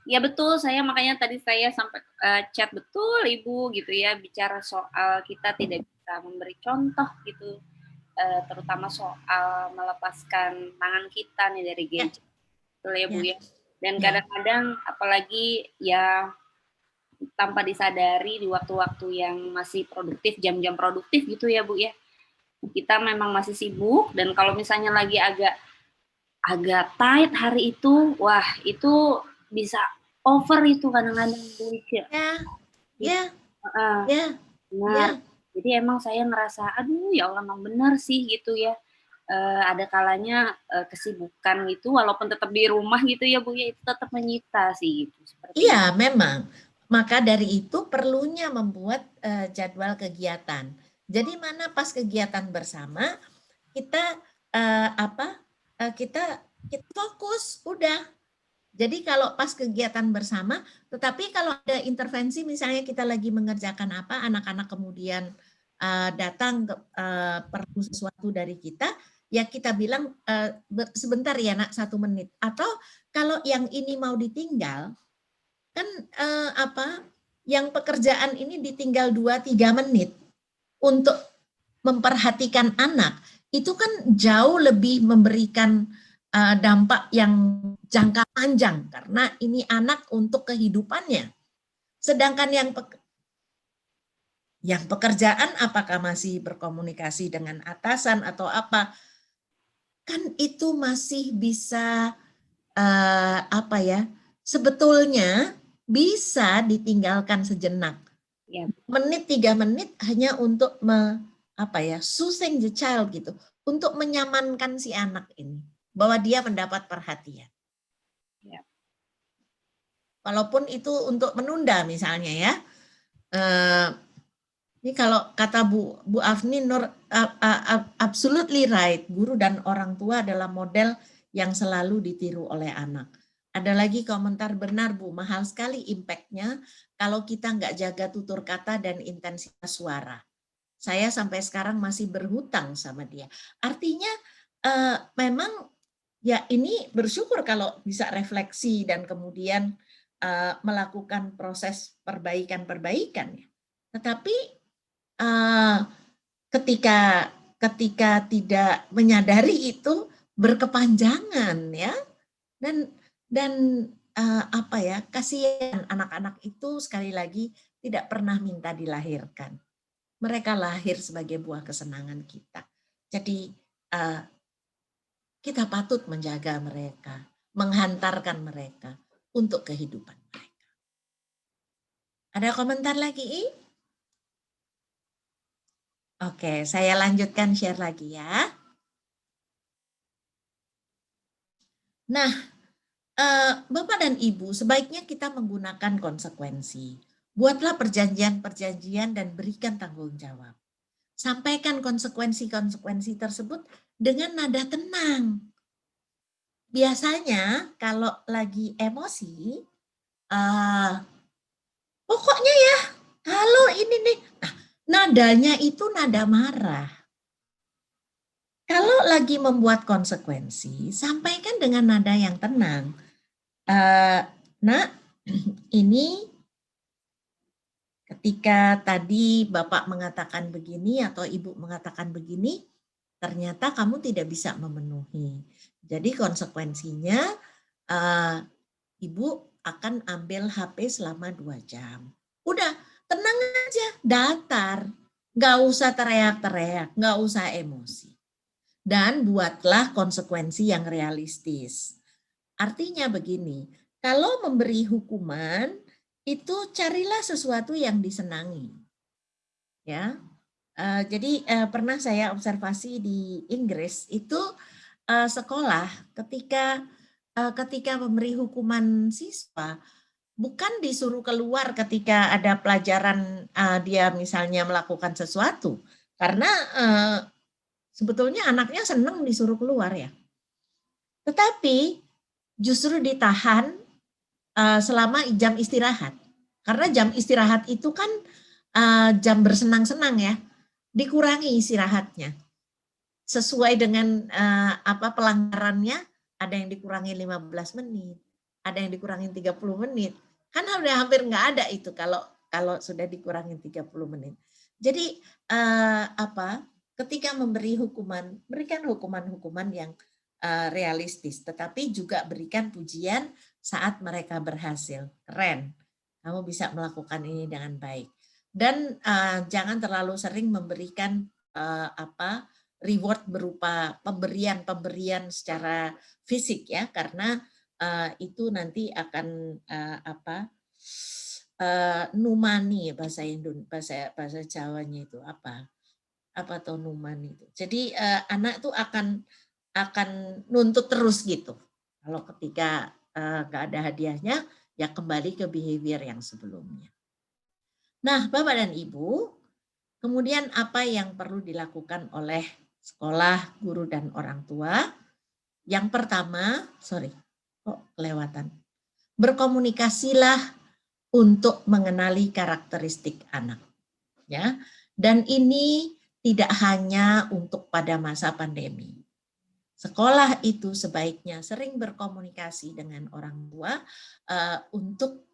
Ya betul, saya makanya tadi saya sampai chat betul Ibu gitu ya, bicara soal kita tidak bisa memberi contoh gitu, terutama soal melepaskan tangan kita nih dari gadget. Betul ya Bu ya. Dan kadang-kadang apalagi ya tanpa disadari di waktu-waktu yang masih produktif, jam-jam produktif gitu ya Bu ya. Kita memang masih sibuk dan kalau misalnya lagi agak tight hari itu, wah itu bisa over itu kadang-kadang Bu Ica. Nah, jadi emang saya ngerasa, aduh ya Allah emang benar sih gitu ya. ada kalanya kesibukan gitu, walaupun tetap di rumah gitu ya Bu ya, itu tetap menyita sih gitu. Iya, memang. Maka dari itu perlunya membuat jadwal kegiatan. Jadi mana pas kegiatan bersama kita kita fokus udah. Jadi kalau pas kegiatan bersama, tetapi kalau ada intervensi misalnya kita lagi mengerjakan apa, anak-anak kemudian datang perlu sesuatu dari kita, ya kita bilang sebentar ya nak 1 menit. Atau kalau yang ini mau ditinggal, kan yang pekerjaan ini ditinggal 2-3 menit untuk memperhatikan anak, itu kan jauh lebih memberikan dampak yang jangka panjang karena ini anak untuk kehidupannya. Sedangkan yang pekerjaan apakah masih berkomunikasi dengan atasan atau apa, kan itu masih bisa sebetulnya bisa ditinggalkan sejenak. Ya. Menit 3 menit hanya untuk soothing the child gitu, untuk menyamankan si anak ini bahwa dia mendapat perhatian. Ya. Walaupun itu untuk menunda misalnya ya. Ini kalau kata Bu Afni Nur absolutely right, guru dan orang tua adalah model yang selalu ditiru oleh anak. Ada lagi komentar, benar Bu, mahal sekali impact-nya kalau kita nggak jaga tutur kata dan intensitas suara. Saya sampai sekarang masih berhutang sama dia. Artinya memang ya ini bersyukur kalau bisa refleksi dan kemudian melakukan proses perbaikan-perbaikan. Tetapi ketika tidak menyadari itu berkepanjangan ya, dan kasihan anak-anak itu sekali lagi tidak pernah minta dilahirkan. Mereka lahir sebagai buah kesenangan kita. Jadi kita patut menjaga mereka, menghantarkan mereka untuk kehidupan mereka. Ada komentar lagi? Oke, saya lanjutkan share lagi ya. Nah, Bapak dan Ibu, sebaiknya kita menggunakan konsekuensi. Buatlah perjanjian-perjanjian dan berikan tanggung jawab. Sampaikan konsekuensi-konsekuensi tersebut dengan nada tenang. Biasanya kalau lagi emosi, pokoknya ya, kalau ini nih, nadanya itu nada marah. Kalau lagi membuat konsekuensi, sampaikan dengan nada yang tenang. Nak, ini ketika tadi Bapak mengatakan begini atau Ibu mengatakan begini, ternyata kamu tidak bisa memenuhi. Jadi konsekuensinya Ibu akan ambil HP selama 2 jam. Udah, tenang aja, datar. Nggak usah teriak-teriak, nggak usah emosi. Dan buatlah konsekuensi yang realistis. Artinya begini, kalau memberi hukuman, itu carilah sesuatu yang disenangi. Ya, jadi pernah saya observasi di Inggris itu sekolah ketika memberi hukuman siswa bukan disuruh keluar ketika ada pelajaran dia misalnya melakukan sesuatu, karena sebetulnya anaknya senang disuruh keluar ya, tetapi justru ditahan selama jam istirahat, karena jam istirahat itu kan jam bersenang-senang ya, dikurangi istirahatnya sesuai dengan pelanggarannya. Ada yang dikurangi 15 menit, ada yang dikurangi 30 menit. Kan hampir nggak ada itu kalau sudah dikurangi 30 menit. Jadi ketika memberi hukuman, berikan hukuman-hukuman yang realistis, tetapi juga berikan pujian saat mereka berhasil. Keren, kamu bisa melakukan ini dengan baik. Dan jangan terlalu sering memberikan reward berupa pemberian secara fisik ya, karena itu nanti akan numani bahasa Jawanya itu apa? apa tuh Numan itu. Jadi anak tuh akan nuntut terus gitu. Kalau ketika nggak ada hadiahnya, ya kembali ke behavior yang sebelumnya. Nah, Bapak dan Ibu, kemudian apa yang perlu dilakukan oleh sekolah, guru, dan orang tua? Yang pertama, kok kelewatan. Berkomunikasilah untuk mengenali karakteristik anak. Ya, dan ini tidak hanya untuk pada masa pandemi. Sekolah itu sebaiknya sering berkomunikasi dengan orang tua untuk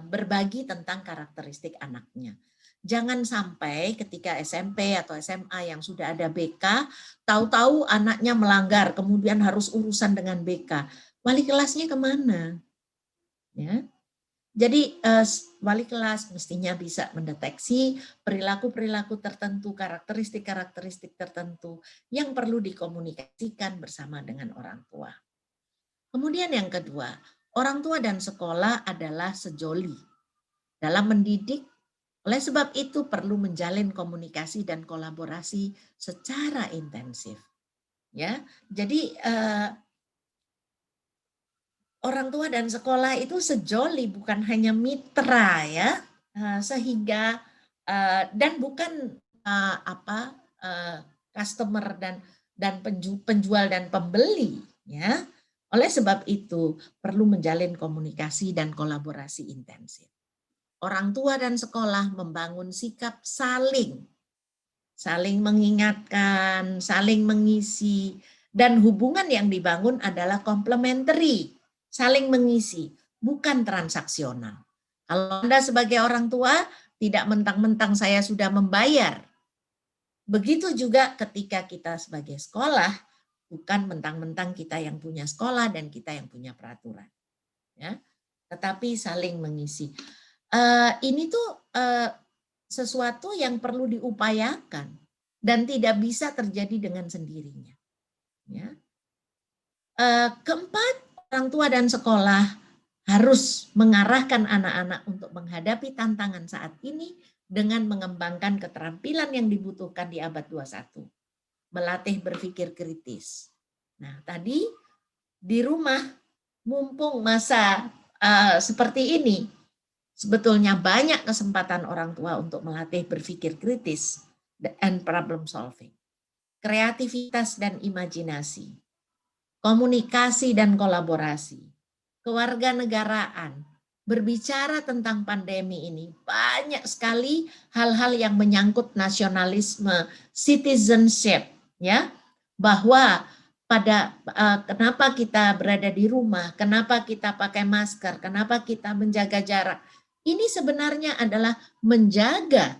berbagi tentang karakteristik anaknya. Jangan sampai ketika SMP atau SMA yang sudah ada BK, tahu-tahu anaknya melanggar, kemudian harus urusan dengan BK. Wali kelasnya kemana? Ya. Jadi wali kelas mestinya bisa mendeteksi perilaku-perilaku tertentu, karakteristik-karakteristik tertentu yang perlu dikomunikasikan bersama dengan orang tua. Kemudian yang kedua, orang tua dan sekolah adalah sejoli dalam mendidik. Oleh sebab itu perlu menjalin komunikasi dan kolaborasi secara intensif. Ya, jadi orang tua dan sekolah itu sejoli, bukan hanya mitra ya, sehingga dan bukan customer dan penjual dan pembeli ya. Oleh sebab itu perlu menjalin komunikasi dan kolaborasi intensif. Orang tua dan sekolah membangun sikap saling mengingatkan, saling mengisi, dan hubungan yang dibangun adalah komplementari. Saling mengisi, bukan transaksional. Kalau Anda sebagai orang tua, tidak mentang-mentang saya sudah membayar. Begitu juga ketika kita sebagai sekolah, bukan mentang-mentang kita yang punya sekolah dan kita yang punya peraturan. Ya, tetapi saling mengisi. Ini tuh sesuatu yang perlu diupayakan dan tidak bisa terjadi dengan sendirinya. Ya. Keempat, orang tua dan sekolah harus mengarahkan anak-anak untuk menghadapi tantangan saat ini dengan mengembangkan keterampilan yang dibutuhkan di abad 21. Melatih berpikir kritis. Nah, tadi di rumah, mumpung masa seperti ini, sebetulnya banyak kesempatan orang tua untuk melatih berpikir kritis and problem solving. Kreativitas dan imajinasi. Komunikasi dan kolaborasi, kewarganegaraan, berbicara tentang pandemi ini, banyak sekali hal-hal yang menyangkut nasionalisme, citizenship, ya, bahwa pada kenapa kita berada di rumah, kenapa kita pakai masker, kenapa kita menjaga jarak, ini sebenarnya adalah menjaga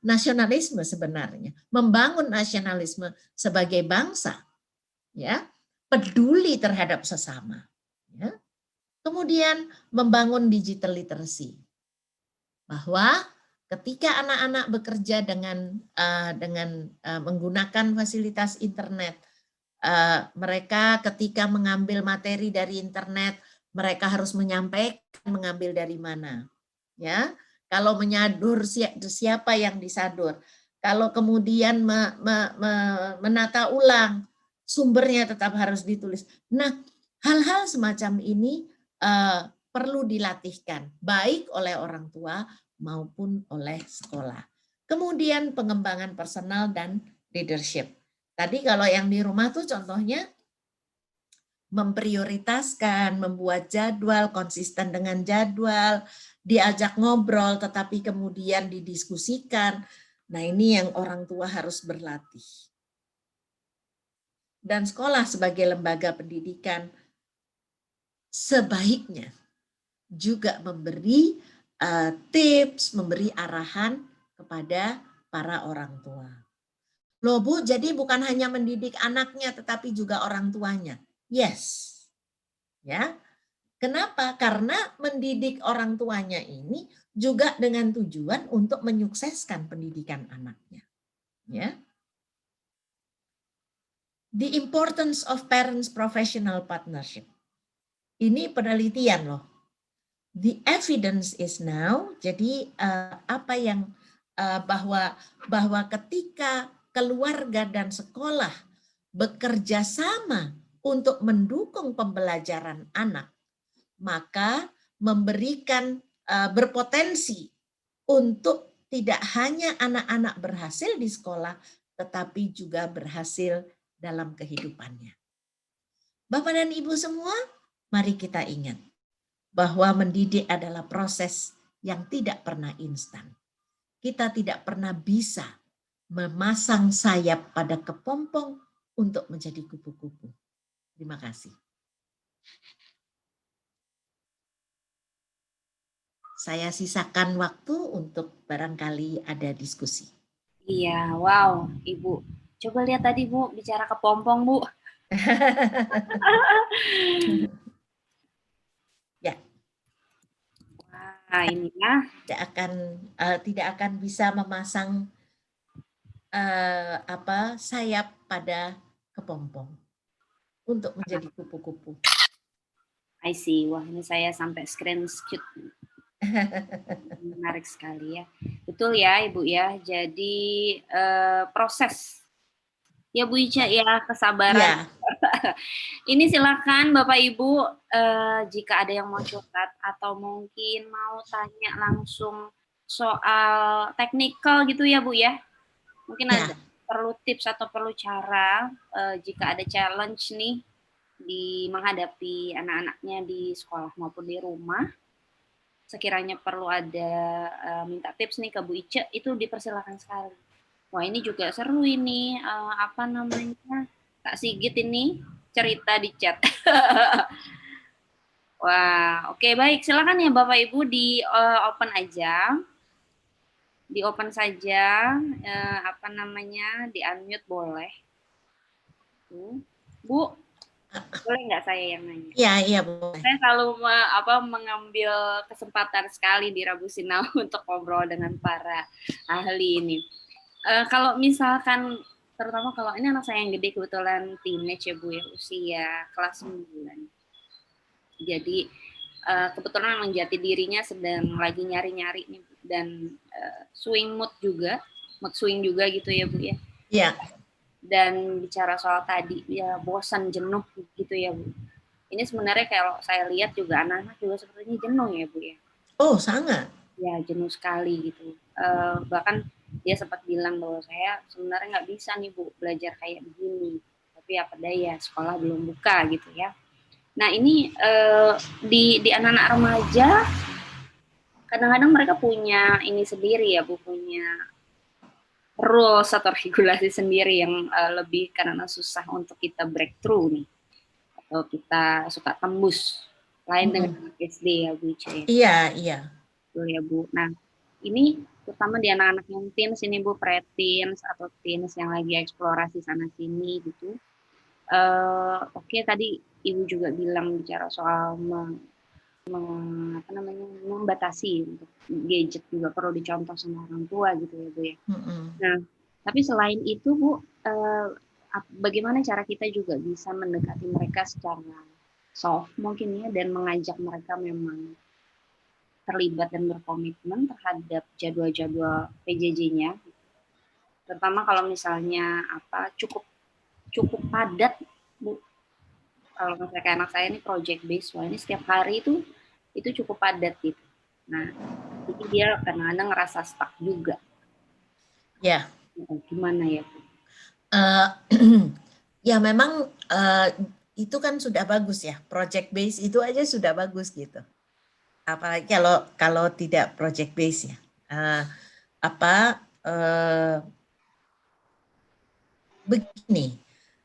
nasionalisme sebenarnya, membangun nasionalisme sebagai bangsa. Ya, peduli terhadap sesama. Ya. Kemudian membangun digital literacy, bahwa ketika anak-anak bekerja dengan menggunakan fasilitas internet, mereka ketika mengambil materi dari internet, mereka harus menyampaikan mengambil dari mana. Ya, kalau menyadur siapa yang disadur, kalau kemudian menata ulang, sumbernya tetap harus ditulis. Nah, hal-hal semacam ini perlu dilatihkan, baik oleh orang tua maupun oleh sekolah. Kemudian pengembangan personal dan leadership. Tadi kalau yang di rumah tuh contohnya memprioritaskan, membuat jadwal, konsisten dengan jadwal, diajak ngobrol, tetapi kemudian didiskusikan. Nah, ini yang orang tua harus berlatih. Dan sekolah sebagai lembaga pendidikan sebaiknya juga memberi tips, memberi arahan kepada para orang tua. Loh Bu, jadi bukan hanya mendidik anaknya tetapi juga orang tuanya. Yes. Ya. Kenapa? Karena mendidik orang tuanya ini juga dengan tujuan untuk menyukseskan pendidikan anaknya. Ya. The importance of parents professional partnership. Ini penelitian loh. The evidence is now, jadi apa yang bahwa ketika keluarga dan sekolah bekerja sama untuk mendukung pembelajaran anak, maka memberikan berpotensi untuk tidak hanya anak-anak berhasil di sekolah, tetapi juga berhasil dalam kehidupannya. Bapak dan Ibu semua, mari kita ingat bahwa mendidik adalah proses yang tidak pernah instan. Kita tidak pernah bisa memasang sayap pada kepompong untuk menjadi kupu-kupu. Terima kasih. Saya sisakan waktu untuk barangkali ada diskusi. Iya, wow, Ibu. Coba lihat tadi, Bu, bicara kepompong, Bu. Ya. Nah, ini ya. Tidak akan bisa memasang sayap pada kepompong untuk menjadi kupu-kupu. I see. Wah, ini saya sampai screenshot. Menarik sekali ya. Betul ya, Ibu ya. Jadi proses. Ya Bu Ica ya, kesabaran. Ya. Ini silakan Bapak Ibu jika ada yang mau curhat atau mungkin mau tanya langsung soal teknikal gitu ya Bu ya. Mungkin ada perlu tips atau perlu cara jika ada challenge nih di menghadapi anak-anaknya di sekolah maupun di rumah. Sekiranya perlu ada minta tips nih ke Bu Ica, itu dipersilakan sekali. Wah ini juga seru ini, Kak Sigit ini cerita di chat. Wah, oke baik, silakan ya Bapak Ibu di open aja. Di open saja, di unmute boleh. Bu, boleh nggak saya yang nanya? Iya boleh. Saya selalu mengambil kesempatan sekali di Rabu Sinau untuk ngobrol dengan para ahli ini. Kalau misalkan, terutama kalau ini anak saya yang gede kebetulan teenage ya Bu ya, usia kelas 9. Jadi kebetulan memang jati dirinya sedang lagi nyari-nyari nih dan swing mood juga, mood swing juga gitu ya Bu ya. Iya. Dan bicara soal tadi ya bosan jenuh gitu ya Bu. Ini sebenarnya kalau saya lihat juga anak-anak juga sepertinya jenuh ya Bu ya. Oh sangat. Ya jenuh sekali gitu. Bahkan dia sempat bilang bahwa saya sebenarnya nggak bisa nih Bu belajar kayak begini. Tapi apa daya sekolah belum buka gitu ya. Nah ini di anak-anak remaja kadang-kadang mereka punya ini sendiri ya Bu, punya rules atau regulasi sendiri yang lebih karena susah untuk kita breakthrough nih atau kita suka tembus lain dengan SD ya Bu Ica. Iya. Betul ya Bu. Nah ini terutama di anak-anak yang teens ini Bu, pre-teens atau teens yang lagi eksplorasi sana sini gitu. Oke, tadi Ibu juga bilang bicara soal membatasi untuk gadget juga perlu dicontoh sama orang tua gitu ya Bu ya. Nah, tapi selain itu Bu, bagaimana cara kita juga bisa mendekati mereka secara soft mungkin ya dan mengajak mereka memang terlibat dan berkomitmen terhadap jadwal-jadwal PJJ-nya. Terutama kalau misalnya cukup padat Bu. Kalau misalnya kayak anak saya ini project based, wah ini setiap hari itu cukup padat gitu. Nah, jadi dia kadang-kadang ngerasa stuck juga. Ya. Gimana ya Bu? Ya memang itu kan sudah bagus ya, project base itu aja sudah bagus gitu. Apalagi kalau tidak project base ya. Begini,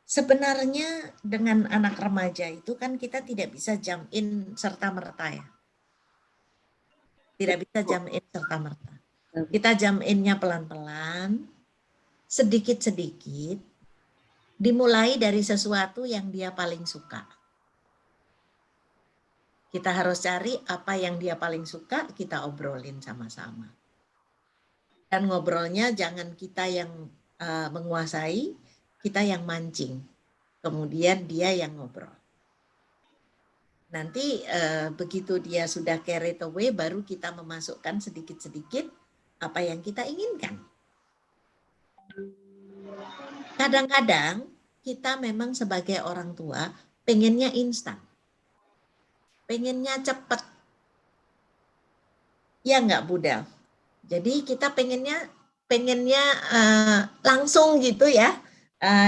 sebenarnya dengan anak remaja itu kan kita tidak bisa jump in serta-merta ya. Tidak bisa jump in serta-merta. Kita jump in-nya pelan-pelan, sedikit-sedikit, dimulai dari sesuatu yang dia paling suka. Kita harus cari apa yang dia paling suka, kita obrolin sama-sama. Dan ngobrolnya jangan kita yang menguasai, kita yang mancing. Kemudian dia yang ngobrol. Nanti begitu dia sudah carried away, baru kita memasukkan sedikit-sedikit apa yang kita inginkan. Kadang-kadang kita memang sebagai orang tua pengennya instan, pengennya cepat. Ya nggak, Budal? Jadi kita pengennya langsung gitu ya,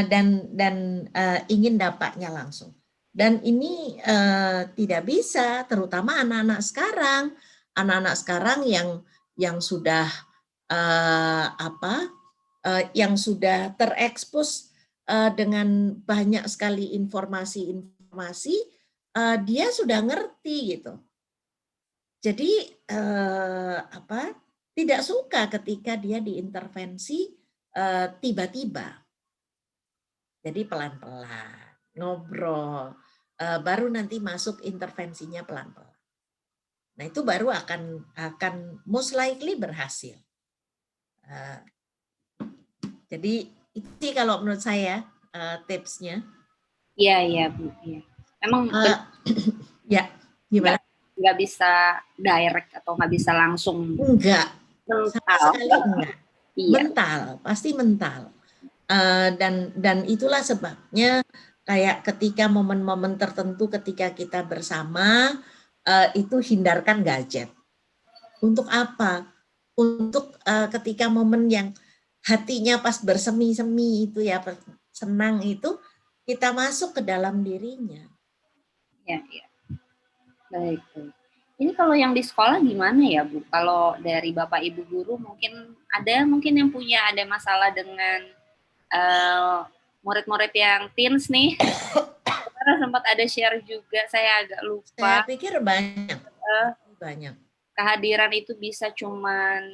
dan ingin dampaknya langsung. Dan ini tidak bisa, terutama anak-anak sekarang yang sudah yang sudah terekspos dengan banyak sekali informasi, dia sudah ngerti gitu. Jadi tidak suka ketika dia diintervensi tiba-tiba. Jadi pelan-pelan, ngobrol, baru nanti masuk intervensinya pelan-pelan. Nah itu baru akan most likely berhasil. Jadi itu sih kalau menurut saya tipsnya. Iya Bu. Iya. Memang ya gimana? Nggak bisa direct atau nggak bisa langsung. Enggak. Mental. Sama sekali enggak. Iya. Mental, pasti mental. Dan itulah sebabnya kayak ketika momen-momen tertentu ketika kita bersama itu hindarkan gadget. Untuk apa? Untuk ketika momen yang hatinya pas bersemi-semi itu ya, senang itu, kita masuk ke dalam dirinya. Ya. Baik. Ini kalau yang di sekolah gimana ya Bu? Kalau dari Bapak Ibu guru mungkin yang punya ada masalah dengan murid-murid yang teens nih. Karena sempat ada share juga, saya agak lupa. Saya pikir banyak. Kehadiran itu bisa cuman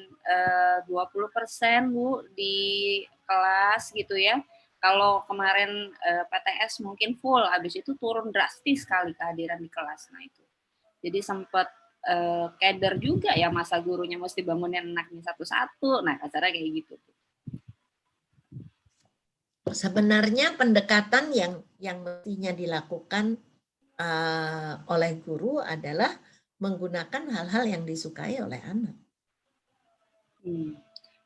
20% Bu di kelas gitu ya. Kalau kemarin PTS mungkin full, habis itu turun drastis sekali kehadiran di kelas. Nah itu. Jadi sempat keder juga ya, masa gurunya mesti bangunin anaknya satu-satu. Nah kasarnya kayak gitu. Sebenarnya pendekatan yang mestinya dilakukan oleh guru adalah menggunakan hal-hal yang disukai oleh anak.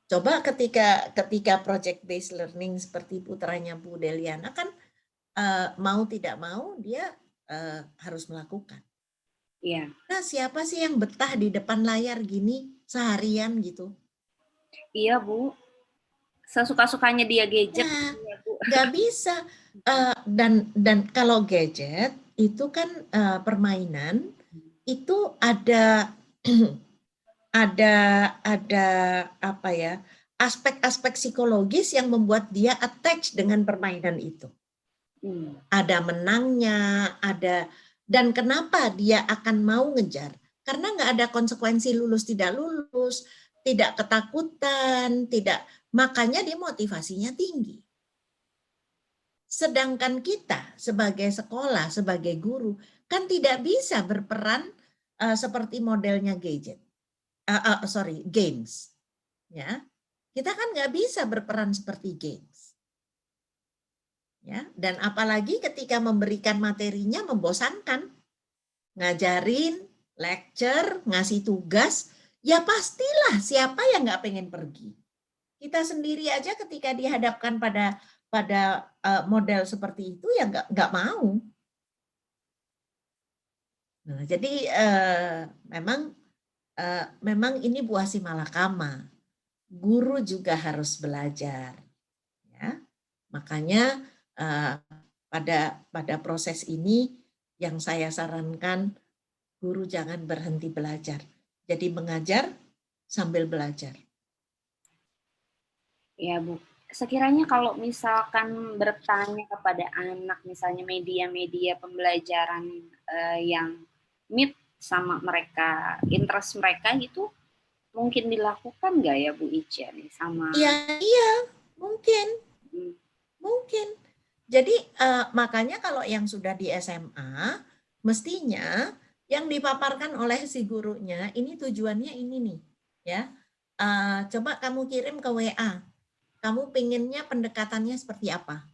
Coba ketika project based learning seperti putranya Bu Deliana kan mau tidak mau dia harus melakukan. Iya. Nah, siapa sih yang betah di depan layar gini seharian gitu? Iya Bu. Sesuka-sukanya dia gadget. Nah, nggak bisa. Dan kalau gadget itu kan permainan itu ada apa ya, aspek-aspek psikologis yang membuat dia attach dengan permainan itu. Ada menangnya, dan kenapa dia akan mau ngejar? Karena nggak ada konsekuensi lulus tidak lulus, tidak ketakutan, makanya dia motivasinya tinggi. Sedangkan kita sebagai sekolah, sebagai guru, kan tidak bisa berperan seperti modelnya gadget. Games. Ya, kita kan nggak bisa berperan seperti games. Ya, dan apalagi ketika memberikan materinya membosankan, ngajarin, lecture, ngasih tugas, ya pastilah siapa yang nggak pengen pergi. Kita sendiri aja ketika dihadapkan pada model seperti itu ya nggak mau. Nah, jadi memang ini buah si malakama. Guru juga harus belajar. Ya. Makanya pada proses ini yang saya sarankan, guru jangan berhenti belajar. Jadi mengajar sambil belajar. Ya Bu, sekiranya kalau misalkan bertanya kepada anak, misalnya media-media pembelajaran yang meet sama mereka, interest mereka gitu, mungkin dilakukan nggak ya Bu Ica nih sama? Iya, mungkin. Mungkin. Jadi makanya kalau yang sudah di SMA, mestinya yang dipaparkan oleh si gurunya, ini tujuannya ini nih. Ya, coba kamu kirim ke WA. Kamu pengennya pendekatannya seperti apa?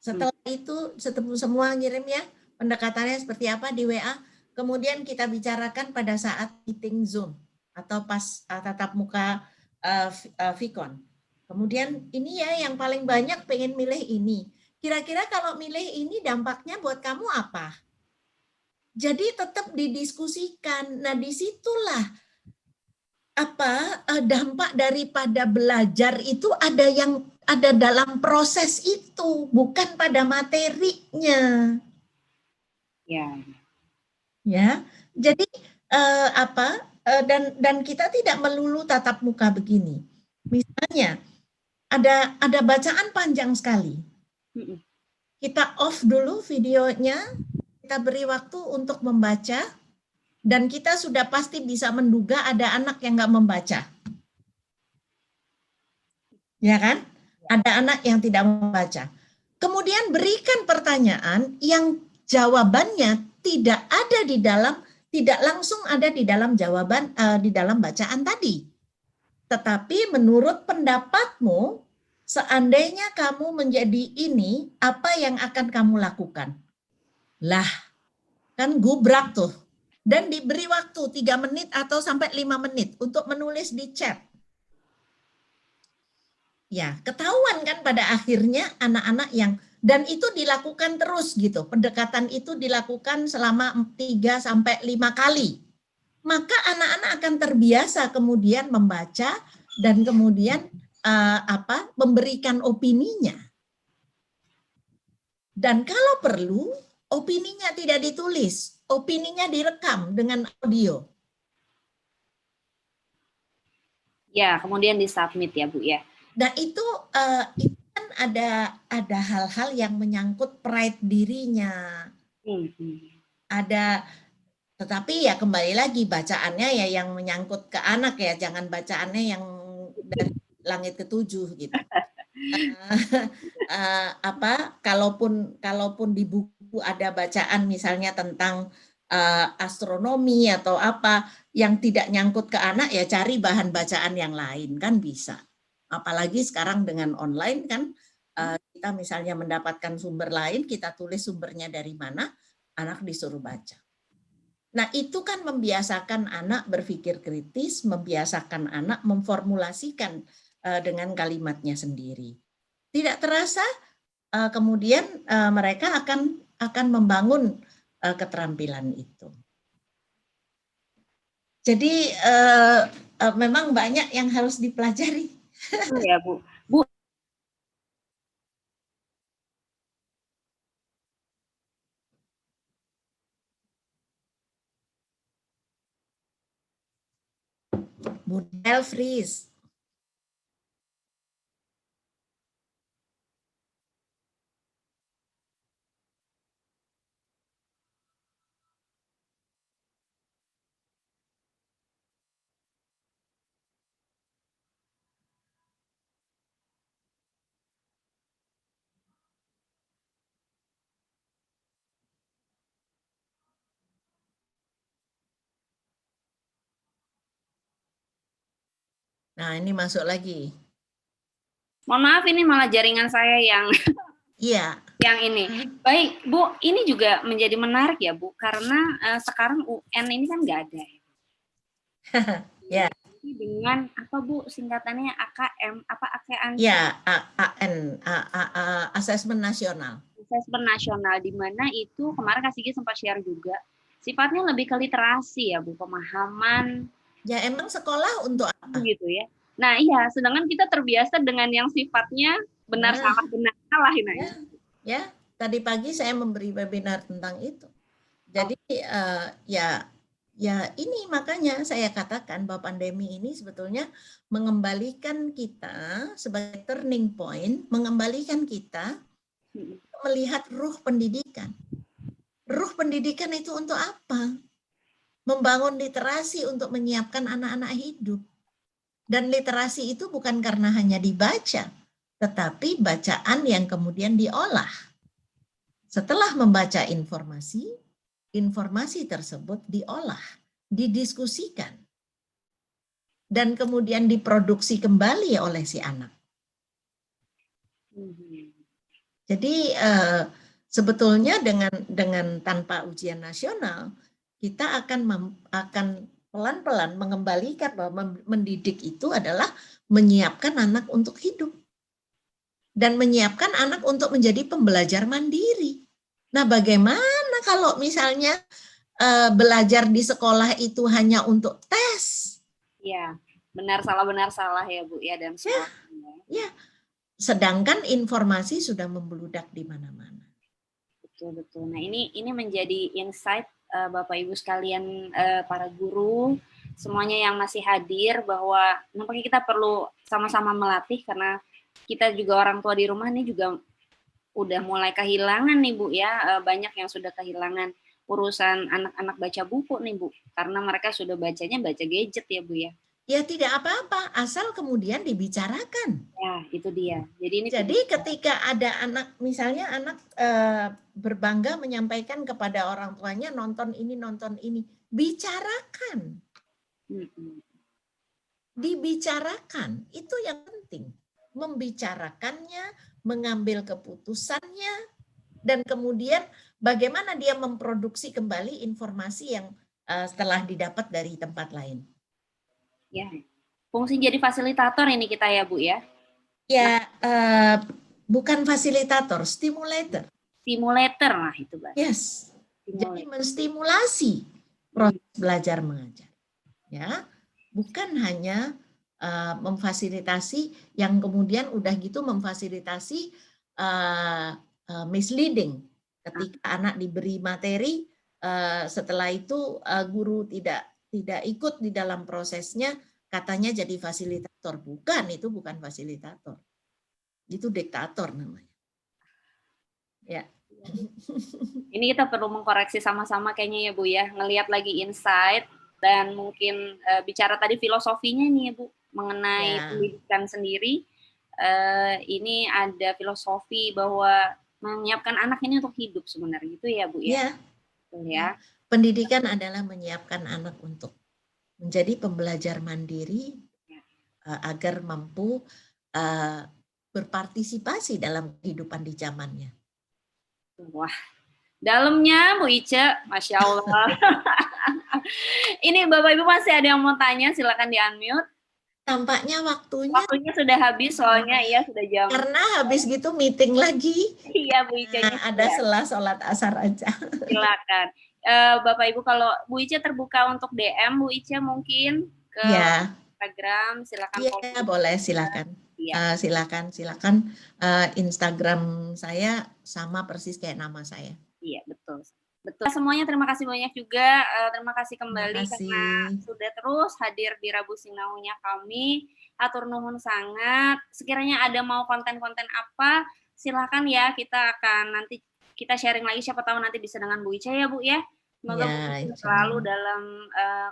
Setelah itu semua ngirim ya, pendekatannya seperti apa di WA. Kemudian kita bicarakan pada saat meeting Zoom atau pas tatap muka Vicon. Kemudian ini ya yang paling banyak pengen milih ini. Kira-kira kalau milih ini dampaknya buat kamu apa? Jadi tetap didiskusikan. Nah, disitulah dampak daripada belajar itu ada dalam proses itu, bukan pada materinya. Ya. Jadi dan kita tidak melulu tatap muka begini. Misalnya ada bacaan panjang sekali. Kita off dulu videonya, kita beri waktu untuk membaca, dan kita sudah pasti bisa menduga ada anak yang nggak membaca. Ya kan? Ada anak yang tidak membaca. Kemudian berikan pertanyaan yang jawabannya tidak langsung ada di dalam jawaban, di dalam bacaan tadi. Tetapi menurut pendapatmu, seandainya kamu menjadi ini, apa yang akan kamu lakukan? Lah, kan gubrak tuh. Dan diberi waktu 3 menit atau sampai 5 menit untuk menulis di chat. Ya, ketahuan kan pada akhirnya anak-anak dan itu dilakukan terus gitu. Pendekatan itu dilakukan selama 3 sampai 5 kali. Maka anak-anak akan terbiasa kemudian membaca dan kemudian memberikan opininya. Dan kalau perlu, opininya tidak ditulis, opininya direkam dengan audio. Ya, kemudian disubmit ya, Bu ya. Nah, itu kan ada hal-hal yang menyangkut pride dirinya. Tetapi ya kembali lagi bacaannya ya yang menyangkut ke anak ya, jangan bacaannya yang dari langit ketujuh gitu. Kalaupun di buku ada bacaan misalnya tentang astronomi atau apa yang tidak nyangkut ke anak, ya cari bahan bacaan yang lain kan bisa. Apalagi sekarang dengan online kan kita misalnya mendapatkan sumber lain, kita tulis sumbernya dari mana, anak disuruh baca. Nah, itu kan membiasakan anak berpikir kritis, membiasakan anak memformulasikan dengan kalimatnya sendiri. Tidak terasa kemudian mereka akan membangun keterampilan itu. Jadi memang banyak yang harus dipelajari. Ya, Bu. Bu. Model freeze. Nah, ini masuk lagi. Mohon maaf, ini malah jaringan saya yang yang ini. Baik, Bu, ini juga menjadi menarik ya, Bu, karena sekarang UN ini kan nggak ada. Ya. Dengan apa, Bu, singkatannya AKM, AKN? Ya, Asesmen Nasional. Asesmen Nasional, di mana itu kemarin Kak Sigi sempat share juga, sifatnya lebih ke literasi ya, Bu, pemahaman. Ya, emang sekolah untuk apa? Gitu ya. Nah, iya, sedangkan kita terbiasa dengan yang sifatnya benar salah Ya, tadi pagi saya memberi webinar tentang itu. Jadi ya ini makanya saya katakan bahwa pandemi ini sebetulnya mengembalikan kita sebagai turning point, mengembalikan kita melihat ruh pendidikan. Ruh pendidikan itu untuk apa? Membangun literasi untuk menyiapkan anak-anak hidup. Dan literasi itu bukan karena hanya dibaca, tetapi bacaan yang kemudian diolah. Setelah membaca informasi, informasi tersebut diolah, didiskusikan, dan kemudian diproduksi kembali oleh si anak. Jadi sebetulnya dengan tanpa ujian nasional, kita akan pelan-pelan mengembalikan bahwa mendidik itu adalah menyiapkan anak untuk hidup dan menyiapkan anak untuk menjadi pembelajar mandiri. Nah, bagaimana kalau misalnya belajar di sekolah itu hanya untuk tes? Ya, benar salah ya Bu ya dan sekolah. Ya, sedangkan informasi sudah membludak di mana-mana. Betul. Nah, ini menjadi insight Bapak Ibu sekalian, para guru, semuanya yang masih hadir, bahwa nampaknya kita perlu sama-sama melatih, karena kita juga orang tua di rumah nih juga udah mulai kehilangan nih Bu ya, banyak yang sudah kehilangan urusan anak-anak baca buku nih Bu, karena mereka sudah bacanya baca gadget ya Bu ya. Ya tidak apa-apa, asal kemudian dibicarakan. Ya, itu dia. Jadi ketika ada anak, misalnya anak berbangga menyampaikan kepada orang tuanya nonton ini, bicarakan. Dibicarakan, itu yang penting. Membicarakannya, mengambil keputusannya, dan kemudian bagaimana dia memproduksi kembali informasi yang setelah didapat dari tempat lain. Ya, fungsi jadi fasilitator ini kita ya Bu ya. Ya, bukan fasilitator, stimulator. Stimulator, nah itu Mbak. Yes, jadi menstimulasi proses belajar mengajar. Ya, bukan hanya memfasilitasi yang kemudian udah gitu memfasilitasi misleading. Ketika anak diberi materi, setelah itu guru tidak ikut di dalam prosesnya, katanya jadi fasilitator. Bukan, itu bukan fasilitator. Itu diktator namanya. Ya. Ini kita perlu mengkoreksi sama-sama kayaknya ya Bu ya, ngelihat lagi insight dan mungkin bicara tadi filosofinya nih ya Bu, mengenai pendidikan sendiri. Ini ada filosofi bahwa menyiapkan anak ini untuk hidup sebenarnya gitu ya Bu ya. Iya. Betul ya. Pendidikan adalah menyiapkan anak untuk menjadi pembelajar mandiri agar mampu berpartisipasi dalam kehidupan di zamannya. Wah, dalamnya Bu Ica, Masya Allah. Ini Bapak Ibu masih ada yang mau tanya, silakan di-unmute. Tampaknya waktunya sudah habis, soalnya ya sudah jam. Karena habis gitu meeting lagi. Iya Bu Ica. Ada setelah sholat asar aja. Silakan. Bapak Ibu, kalau Bu Ica terbuka untuk DM, Bu Ica mungkin ke Instagram, silakan. Iya, boleh, silakan. Silakan. Instagram saya sama persis kayak nama saya. Iya, betul. Semuanya terima kasih banyak juga. Terima kasih kembali karena sudah terus hadir di Rabu Sinaunya kami. Hatur nuhun sangat. Sekiranya ada mau konten-konten apa, silakan ya, kita akan nanti kita sharing lagi, siapa tahu nanti bisa dengan Bu Ica ya Bu ya. Semoga Bu selalu dalam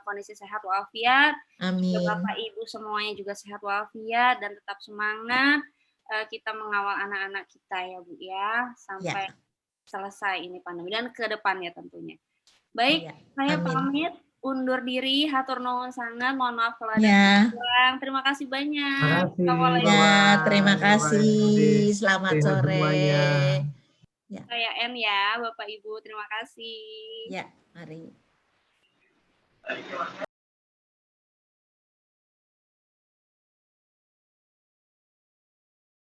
kondisi sehat walafiat. Amin. Bapak Ibu semuanya juga sehat walafiat dan tetap semangat. Kita mengawal anak-anak kita ya Bu ya sampai selesai ini pandemi dan ke depannya tentunya. Baik, saya pamit undur diri, hatur nuhun sangat, mohon maaf kalau ada kurang. Terima kasih banyak. Terima kasih. Selamat sore. Saya N ya, Bapak Ibu, terima kasih. Ya, mari.